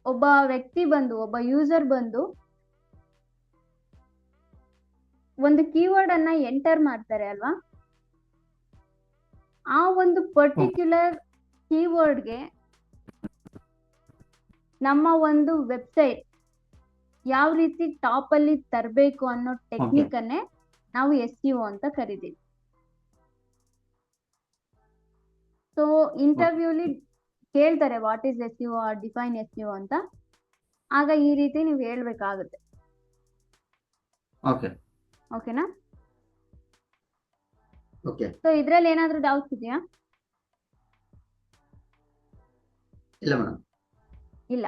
ಒಬ್ಬ ವ್ಯಕ್ತಿ ಬಂದು ಒಬ್ಬ user ಬಂದು ಒಂದು keyword ಅನ್ನ enter ಮಾಡ್ತಾರೆ ಅಲ್ವಾ, ಆ ಒಂದು ಪರ್ಟಿಕ್ಯುಲರ್ ಕೀವರ್ಡ್ಗೆ ನಮ್ಮ ಒಂದು ವೆಬ್ಸೈಟ್ ಯಾವ ರೀತಿ ಟಾಪ್ ಅಲ್ಲಿ ತರಬೇಕು ಅನ್ನೋ ಟೆಕ್ನಿಕ್ ಅನ್ನೇ ನಾವು SEO ಅಂತ ಕರಿತೀವಿ. ಸೊ ಇಂಟರ್ವ್ಯೂಲಿ ಕೇಳ್ತಾರೆ what is SEO or define SEO ಅಂತ, ಆಗ ಈ ರೀತಿ ನೀವು ಹೇಳ್ಬೇಕಾಗುತ್ತೆ. ಓಕೆ ಓಕೆನಾ? ಓಕೆ ಸೊ ಇದ್ರಲ್ಲಿ ಏನಾದ್ರೂ ಡೌಟ್ಸ್ ಇದೆಯಾ? ಇಲ್ಲ ಮೇಡಮ್. ಇಲ್ಲ.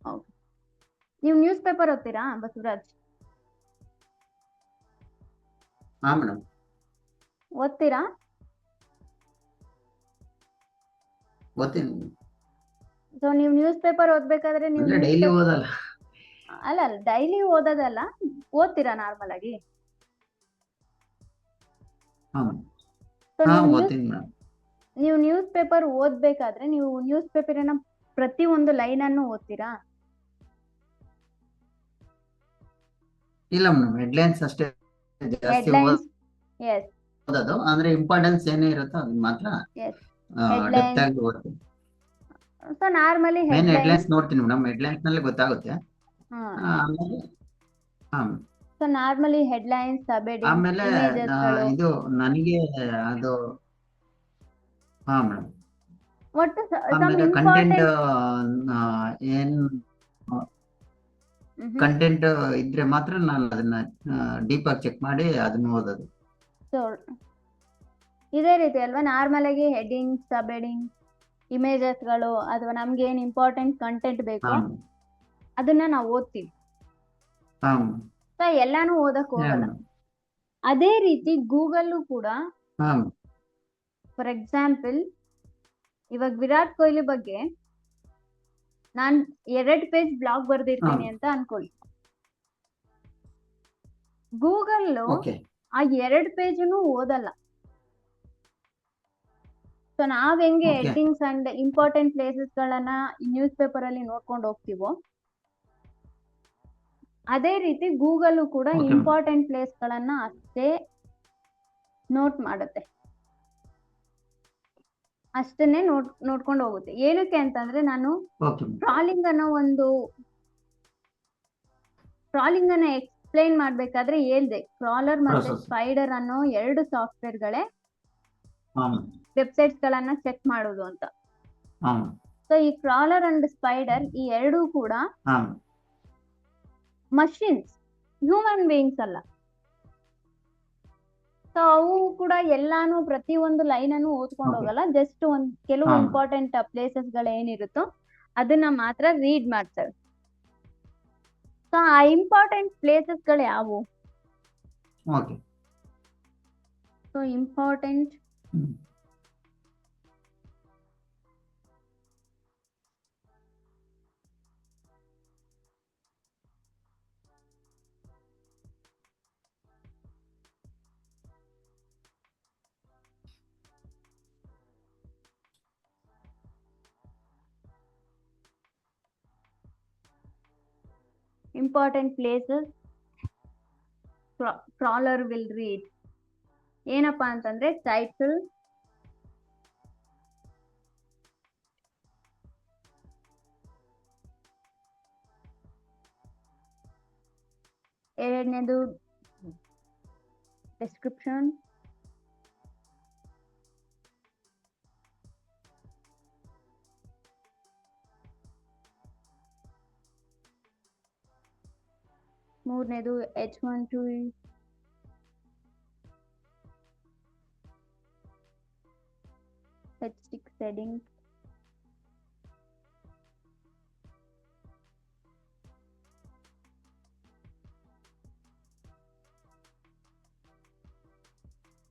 ಓಕೆ. ನೀವು ನ್ಯೂಸ್ ಪೇಪರ್ ಓದ್ತೀರಾ ಬಸವರಾಜ್? ಹಾ ಮೇಡಮ್. ಓದ್ತೀರಾ? ಓದ್ತೀನಿ. ಸೊ ನೀವು ನ್ಯೂಸ್ ಪೇಪರ್ ಓದ್ಬೇಕಾದ್ರೆ ನೀವು ಅಂದ್ರೆ ಡೈಲಿ ಓದಲ್ಲ. ಅಲ್ಲ ಡೈಲಿ ಓದೋದಲ್ಲ, ಓದ್ತೀರಾ ನಾರ್ಮಲ್ ಆಗಿ? ಹಾ ಸೊ ಹಾ ನೀವು ಓದ್ತೀನಿ ಮೇಡಮ್. ನೀವು ನ್ಯೂಸ್ ಪೇಪರ್ ಓದ್ಬೇಕಾದ್ರೆ ನೀವು ನ್ಯೂಸ್ ಪೇಪರಿನ ಪ್ರತಿ ಒಂದು ಲೈನ್ ಅನ್ನು ಓದ್ತೀರಾ? ಇಲ್ಲ ಮೇಡಮ್, ಹೆಡ್ಲೈನ್ಸ್ ಅಷ್ಟೇ ಜಾಸ್ತಿ ಹೆಡ್ಲೈನ್ಸ್. ಎಸ್ ಓದೋದು. ಅಂದ್ರೆ ಇಂಪಾರ್ಟೆನ್ಸ್ ಏನೇ ಇರುತ್ತೋ ಅದನ್ನ ಮಾತ್ರ ಎಸ್. ಡೆಪ್ತ್ ಆಗಿ ಓದ್ತೀನಿ. So normally main headlines. Headlines ನೋಡ್ತೀನಿ ಮೇಡಮ್, ಹೆಡ್ಲೈನ್ಸ್ ನಲ್ಲಿ ಗೊತ್ತಾಗುತ್ತೆ. ಆಮೇಲೆ ಹಾ ಸೊ ನಾರ್ಮಲಿ ಹೆಡ್ಲೈನ್ಸ್, ಸಬ್ ಹೆಡಿಂಗ್ಸ್, ಆಮೇಲೆ ಇಮೇಜಸ್ಗಳು, ಇದು ನನಗೆ ಅದು ಹಾ ಮೇಡಮ್. ಒಟ್ಟು ಸಮ್ ಆಮೇಲೆ ಕಂಟೆಂಟ್ ಇಂಪಾರ್ಟೆಂಟ್. ಏನ್ ಕಂಟೆಂಟ್ ಇದ್ರೆ ಮಾತ್ರ ನಾನು ಅದನ್ನ ಡೀಪ್ ಆಗಿ ಚೆಕ್ ಮಾಡಿ ಅದನ್ನ ಓದೋದು. ಸೊ ಇದೇ ರೀತಿ ಅಲ್ವಾ, ನಾರ್ಮಲ್ ಆಗಿ ಹೆಡ್ಡಿಂಗ್ಸ್, ಸಬ್ ಹೆಡಿಂಗ್, ಇಮೇಜಸ್ಗಳು ಅಥವಾ ನಮ್ಗೆ ಏನ್ ಇಂಪಾರ್ಟೆಂಟ್ ಕಂಟೆಂಟ್ ಬೇಕು ಹಾ ಅದನ್ನ ನಾವು ಓದ್ತೀವಿ. ಹಾ ಸೊ ಎಲ್ಲಾನು ಓದಕ್ ಹಾ ಹೋಗಲ್ಲ. ಅದೇ ರೀತಿ ಗೂಗಲ್ ಕೂಡ, ಹಾ ಫಾರ್ ಎಕ್ಸಾಂಪಲ್ ಇವಾಗ ವಿರಾಟ್ ಕೊಹ್ಲಿ ಬಗ್ಗೆ ನಾನ್ 2 ಪೇಜ್ ಬ್ಲಾಗ್ ಬರ್ದಿರ್ತೀನಿ ಅಂತ ಅನ್ಕೊಳ್ಳಿ. ಗೂಗಲ್ ಓಕೆ ಆ 2 ಪೇಜನ್ನು ಓದಲ್ಲ. ಸೊ ನಾವ್ ಹೆಂಗೆ Okay. Headings and important places ಗಳನ್ನ ನ್ಯೂಸ್ ಪೇಪರ್ ಅಲ್ಲಿ ನೋಡ್ಕೊಂಡು ಹೋಗ್ತೀವೋ, ಅದೇ ರೀತಿ ಗೂಗಲ್ ಕೂಡ Okay. ಇಂಪಾರ್ಟೆಂಟ್ ಪ್ಲೇಸ್ ಗಳನ್ನ ಅಷ್ಟೇ ನೋಟ್ ಮಾಡುತ್ತೆ, ಅಷ್ಟನ್ನೇ ನೋಡ್ಕೊಂಡು ಹೋಗುತ್ತೆ. ಏನಕ್ಕೆ ಅಂತಂದ್ರೆ, ನಾನು ಓಕೆ ಟ್ರಾಲಿಂಗ್ ಅನ್ನ ಎಕ್ಸ್ಪ್ಲೈನ್ ಮಾಡ್ಬೇಕಾದ್ರೆ ಹೇಳ್ದೆ, ಕ್ರಾಲರ್ ಮತ್ತೆ Process. ಸ್ಪೈಡರ್ ಅನ್ನೋ 2 ಸಾಫ್ಟ್ವೇರ್ ಗಳೇ ಹಾ ವೆಬ್ಸೈಟ್ಸ್ ಗಳನ್ನ ಚೆಕ್ ಮಾಡೋದು ಅಂತ. ಹಾ ಸೊ ಈ ಕ್ರಾಲರ್ ಅಂಡ್ ಸ್ಪೈಡರ್ ಈ 2 ಕೂಡ ಹಾ ಮಷಿನ್ಸ್, ಹ್ಯೂಮನ್ ಬೀಯಿಂಗ್ಸ್ ಅಲ್ಲ. ಸೊ ಅವು ಕೂಡ ಎಲ್ಲಾನು ಪ್ರತಿಯೊಂದು ಲೈನ್ ಅನ್ನು ಓದ್ಕೊಂಡು Okay. ಹೋಗಲ್ಲ, ಜಸ್ಟ್ ಕೆಲವು ಹಾ. ಇಂಪಾರ್ಟೆಂಟ್ ಪ್ಲೇಸಸ್ ಗಳು ಏನಿರುತ್ತೋ ಅದನ್ನ ಮಾತ್ರ ರೀಡ್ ಮಾಡ್ತವೆ. ಸೊ ಆ ಇಂಪಾರ್ಟೆಂಟ್ ಪ್ಲೇಸಸ್ ಗಳು ಯಾವುವು? Okay so important places crawler will read ಏನಪ್ಪಾ ಅಂತಂದ್ರೆ, ಟೈಟಲ್, ಎರಡನೇದು ಡಿಸ್ಕ್ರಿಪ್ಷನ್, ಮೂರನೇದು H1 to H6 heading,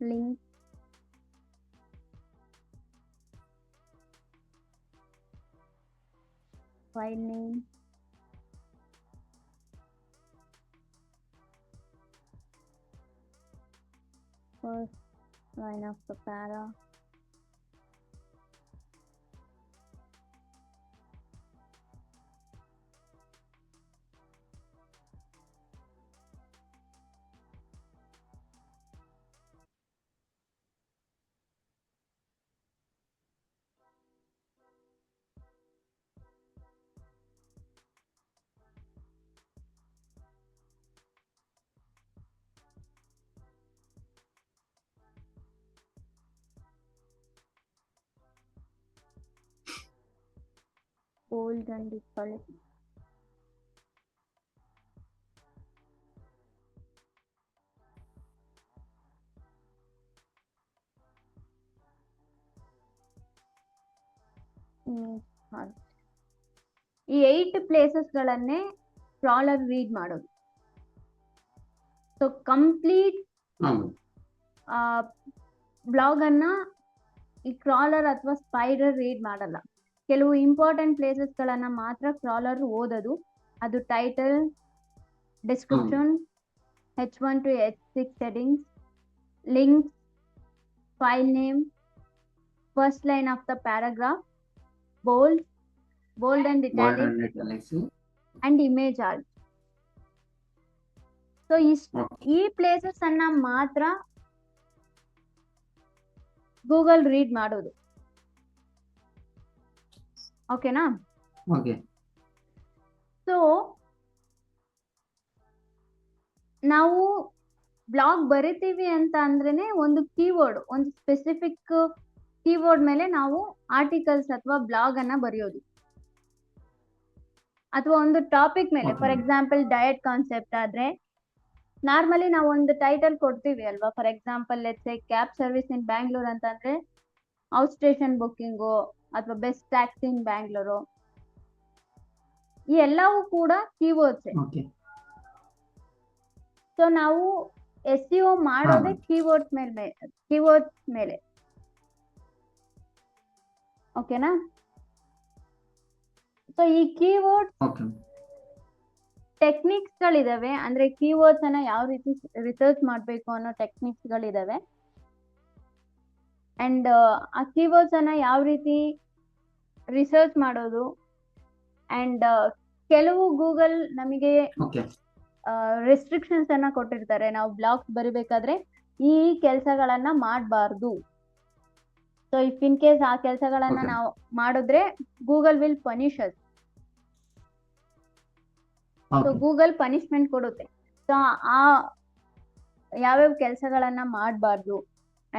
link, file name, first line of the para, bold and italic. ಈ 8 ಪ್ಲೇಸಸ್ ಗಳನ್ನೇ ಕ್ರಾಲರ್ ರೀಡ್ ಮಾಡೋದು. ಸೊ ಕಂಪ್ಲೀಟ್ ಬ್ಲಾಗ್ ಅನ್ನ ಈ ಕ್ರಾಲರ್ ಅಥವಾ spider read ಮಾಡಲ್ಲ. ಕೆಲವು ಇಂಪಾರ್ಟೆಂಟ್ ಪ್ಲೇಸಸ್ ಗಳನ್ನ ಮಾತ್ರ ಕ್ರಾಲರ್ ಓದೋದು. ಅದು title, description, H1 to H6 headings, links, file name, first line of the paragraph, bold and italics and image art. So ಈ ಪ್ಲೇಸಸ್ ಅನ್ನ ಮಾತ್ರ ಗೂಗಲ್ ರೀಡ್ ಮಾಡೋದು. ಓಕೆನಾ? ಓಕೆ ಸೊ ನಾವು ಬ್ಲಾಗ್ ಬರಿತೀವಿ ಅಂತ ಅಂದ್ರೇನೆ ಒಂದು ಕೀವರ್ಡ್, ಒಂದು ಸ್ಪೆಸಿಫಿಕ್ ಕೀವರ್ಡ್ ಮೇಲೆ ನಾವು ಆರ್ಟಿಕಲ್ಸ್ ಅಥವಾ ಬ್ಲಾಗ್ ಅನ್ನ ಬರೆಯೋದು, ಅಥವಾ ಒಂದು ಟಾಪಿಕ್ ಮೇಲೆ. Okay. For example diet concept ಆದ್ರೆ ನಾರ್ಮಲಿ ನಾವು ಒಂದು ಟೈಟಲ್ ಕೊಡ್ತೀವಿ ಅಲ್ವಾ. For example let's say cab service in Bangalore ಅಂತಂದ್ರೆ ಔಟ್ ಸ್ಟೇಷನ್ ಬುಕ್ಕಿಂಗು ಅಥವಾ ಬೆಸ್ಟ್ ಟ್ಯಾಕ್ಸಿ ಇನ್ ಬ್ಯಾಂಗ್ಳೂರು, ಈ ಎಲ್ಲವೂ ಕೂಡ ಕೀವರ್ಡ್ಸ್. ಓಕೆ ಸೊ ನಾವು SEO ಮಾಡೋದೇ ಕೀವರ್ಡ್ಸ್ ಮೇಲೆ. ಓಕೆನಾ? ಸೊ ಈ ಕೀವರ್ಡ್ ಓಕೆ ಟೆಕ್ನಿಕ್ಸ್ ಗಳಿದಾವೆ, ಅಂದ್ರೆ ಕೀವರ್ಡ್ಸ್ ಅನ್ನ ಯಾವ ರೀತಿ ರಿಸರ್ಚ್ ಮಾಡ್ಬೇಕು ಅನ್ನೋ ಟೆಕ್ನಿಕ್ಸ್ ಗಳಿದಾವೆ. ಅಂಡ್ ಆ ಕೀವರ್ಡ್ಸ್ ಅನ್ನ ಯಾವ ರೀತಿ ರಿಸರ್ಚ್ ಮಾಡೋದು. ಅಂಡ್ ಕೆಲವು ಗೂಗಲ್ ನಮಗೆ ಓಕೆ ರೆಸ್ಟ್ರಿಕ್ಷನ್ಸ್ ಅನ್ನ ಕೊಟ್ಟಿರ್ತಾರೆ, ನಾವು ಬ್ಲಾಗ್ಸ್ ಬರಿಬೇಕಾದ್ರೆ ಈ ಕೆಲಸಗಳನ್ನ ಮಾಡಬಾರ್ದು. ಸೊ ಇಫ್ ಇನ್ ಕೇಸ್ ಆ ಕೆಲಸಗಳನ್ನ Okay. ನಾವು ಮಾಡಿದ್ರೆ Google will punish us. So okay Google punishment ಕೊಡುತ್ತೆ. ಸೊ ಆ ಯಾವ್ಯಾವ ಕೆಲಸಗಳನ್ನ ಮಾಡಬಾರ್ದು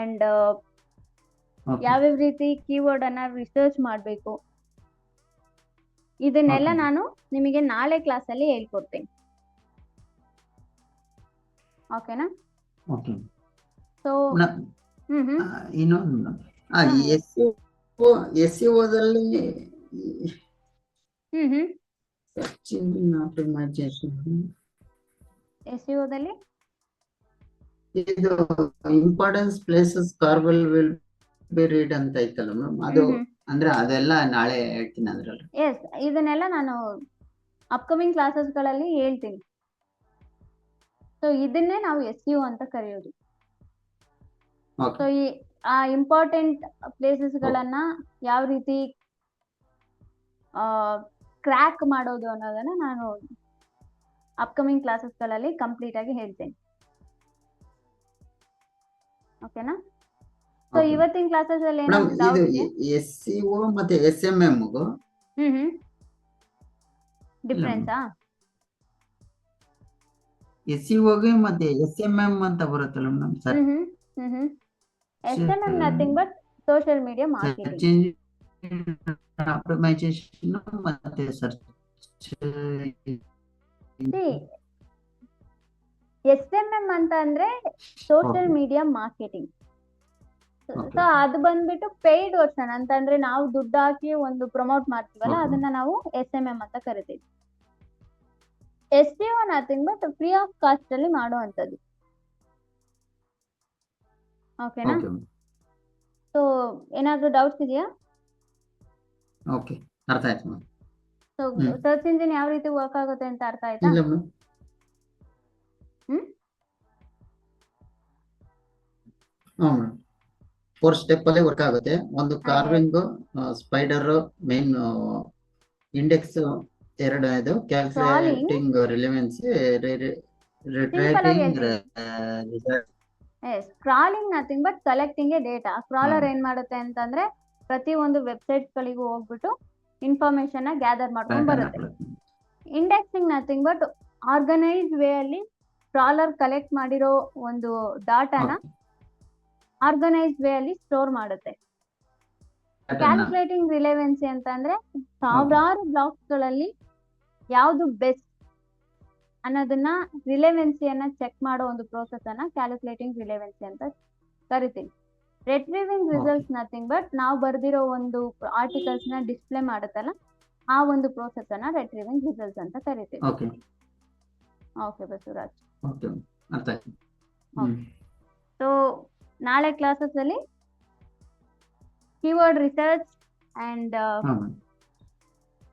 ಅಂಡ್ ಓಕೆ ಯಾವ್ಯಾವ ರೀತಿ ಕೀವರ್ಡ್ ಅನ್ನ ರಿಸರ್ಚ್ ಮಾಡಬೇಕು, ಇದನ್ನೆಲ್ಲ Okay. ನಾನು ನಿಮಗೆ ನಾಳೆ ಕ್ಲಾಸ್ ಅಲ್ಲಿ ಹೇಳ್ಕೊಡ್ತೀನಿ. ಓಕೆನಾ? ಓಕೆ ಸೊ ಮೇಡಮ್ ಇನ್ನೊಂದು SEOದಲ್ಲಿ ಸರ್ಚ್ ಇಂಜಿನ್ ಆಪ್ಟಿಮೈಸೇಷನ್ SEOದಲ್ಲಿ ಇದು ಇಂಪಾರ್ಟೆನ್ಸ್ ಪ್ಲೇಸಸ್ ಕಾರ್ಬಲ್ ವಿಲ್ ಬಿ ರೀಡ್ ಅಂತ ಐತಲ್ಲ ಮೇಡಮ್, ಅದು ಅಂದ್ರೆ ಅದೆಲ್ಲ ನಾಳೆ ಹೇಳ್ತೀನಿ ಅದ್ರಲ್ಲಿ. ಎಸ್, ಇದನ್ನೆಲ್ಲ ನಾನು ಅಪ್ಕಮಿಂಗ್ ಕ್ಲಾಸಸ್ ಗಳಲ್ಲಿ ಹೇಳ್ತೀನಿ. ಸೊ ಇದನ್ನೇ ನಾವು SEO ಅಂತ ಕರೆಯೋದು. ಓಕೆ ಸೊ ಈ ಆ ಇಂಪಾರ್ಟೆಂಟ್ ಪ್ಲೇಸಸ್ ಗಳನ್ನ ಯಾವ ರೀತಿ ಕ್ರ್ಯಾಕ್ ಮಾಡೋದು ಅನ್ನೋದನ್ನ ನಾನು ಅಪ್ಕಮಿಂಗ್ ಕ್ಲಾಸಸ್ ಗಳಲ್ಲಿ ಕಂಪ್ಲೀಟ್ ಆಗಿ ಹೇಳ್ತೇನೆ. ಓಕೆನಾ? So Okay. ಇವತ್ತಿನ ಕ್ಲಾಸಸ್ ಅಲ್ಲಿ ಮೇಡಮ್ ಏನಾದ್ರು ಇದು ಡೌಟ್ಸ್? SEO ಮತ್ತೆ SMM ಡಿಫ್ರೆನ್ಸಾ? SEOಗೆ ಮತ್ತೆ SMM ಅಂತ ಬರುತ್ತಲ್ಲ madam sir, SMM nothing but social media search marketing. Engine optimisation ಮತ್ತೆ ಸರ್ಚ್ SMM ಅಂತ ಅಂದ್ರೆ social Okay. Media marketing. Okay. So ಅದು ಬಂದ್ಬಿಟ್ಟು ಪೇಯ್ಡ್ ವರ್ಷನ್ ಅಂತಂದ್ರೆ ನಾವು ದುಡ್ಡು ಹಾಕಿ ಒಂದು ಪ್ರಮೋಟ್ ಮಾಡ್ತೀವಲ್ಲ, Okay. ಅದನ್ನ ನಾವು SMM ಅಂತ ಕರಿತೀವಿ. SEO nothing but free of cost ಅಲ್ಲಿ ಮಾಡುವಂತದ್ದು. ಓಕೆನಾ? Okay. ಸೊ ಏನಾದ್ರು ಡೌಟ್ಸ್ ಇದೆಯಾ? ಓಕೆ ಅರ್ಥ ಆಯ್ತು ಮೇಡಮ್. ಸೊ ಸರ್ಚ್ ಇಂಜಿನ್ ಯಾವ ರೀತಿ ವರ್ಕ್ ಆಗುತ್ತೆ ಅಂತ ಅರ್ಥ ಆಯ್ತಾ? ಇಲ್ಲ ಮೇಡಮ್ ಹ್ಮ್ ಹ್ಞೂ ಮೇಡಮ್ 4 ಸ್ಟೆಪ್ ಅಲ್ಲಿ ವರ್ಕ್ ಆಗುತ್ತೆ. ಒಂದು ಕಾರ್ವಿಂಗ್, ಸ್ಪೈಡರ್, ಮೇನ್ ಇಂಡೆಕ್ಸ್, ಎರಡನೇದು calculating relevancy, retreating scrolling nothing but collecting a data. Crawler ಏನ್ ಮಾಡುತ್ತೆ ಅಂತಂದ್ರೆ ಪ್ರತಿ ಒಂದು ವೆಬ್ಸೈಟ್ ಗಳಿಗೂ ಹೋಗ್ಬಿಟ್ಟು ಇನ್ಫಾರ್ಮೇಶನ್ ನ ಗ್ಯಾದರ್ ಮಾಡ್ಕೊಂಡು ಬರುತ್ತೆ. Indexing nothing but organise way ಅಲ್ಲಿ ಕ್ರಾಲರ್ ಕಲೆಕ್ಟ್ ಮಾಡಿರೋ ಒಂದು ಡಾಟಾನ ಆರ್ಗನೈಸ್ ವೇ ಅಲ್ಲಿ ಸ್ಟೋರ್ ಮಾಡುತ್ತೆ. ಕ್ಯಾಲ್ಕುಲೇಟಿಂಗ್ ರಿಲೆವೆನ್ಸಿ ಅಂತ ಅಂದ್ರೆ ಸಾವಿರಾರು ಬ್ಲಾಗ್ಸ್ ಗಳಲ್ಲಿ ಯಾವ್ದು ಬೆಸ್ಟ್ ಅನ್ನೋದನ್ನ ರಿಲೆವೆನ್ಸಿಯನ್ನ ಚೆಕ್ ಮಾಡೋ ಒಂದು ಪ್ರೋಸೆಸ್ ಅನ್ನ ಕ್ಯಾಲ್ಕುಲೇಟಿಂಗ್ ರಿಲೆವೆನ್ಸಿ ಅಂತ ಕರಿತೀವಿ. ರೆಟ್ರೀವಿಂಗ್ ರಿಸಲ್ಟ್ಸ್ ನಥಿಂಗ್ ಬಟ್ ನಾವು ಬರ್ದಿರೋ ಒಂದು ಆರ್ಟಿಕಲ್ಸ್ ನ ಡಿಸ್ಪ್ಲೇ ಮಾಡುತ್ತಲ್ಲ, ಆ ಒಂದು ಪ್ರೋಸೆಸ್ ಅನ್ನ ರೆಟ್ರೀವಿಂಗ್ ರಿಸಲ್ಟ್ಸ್ ಅಂತ ಕರಿತೀವಿ. Okay okay Basavaraj. ಓಕೆ ಅರ್ಥ ಆಯ್ತು. ಸೊ ನಾಳೆ ಕ್ಲಾಸಸ್ ಅಲ್ಲಿ ಕೀವರ್ಡ್ ರಿಸರ್ಚ್ ಅಂಡ್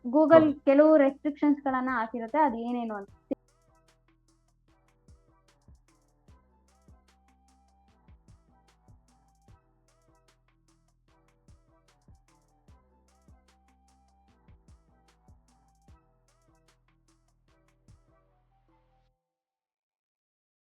ಗೂಗಲ್ ಕೆಲವು ರೆಸ್ಟ್ರಿಕ್ಷನ್ಸ್ ಗಳನ್ನ ಹಾಕಿರುತ್ತೆ, ಅದು ಏನೇನು ಅಂತ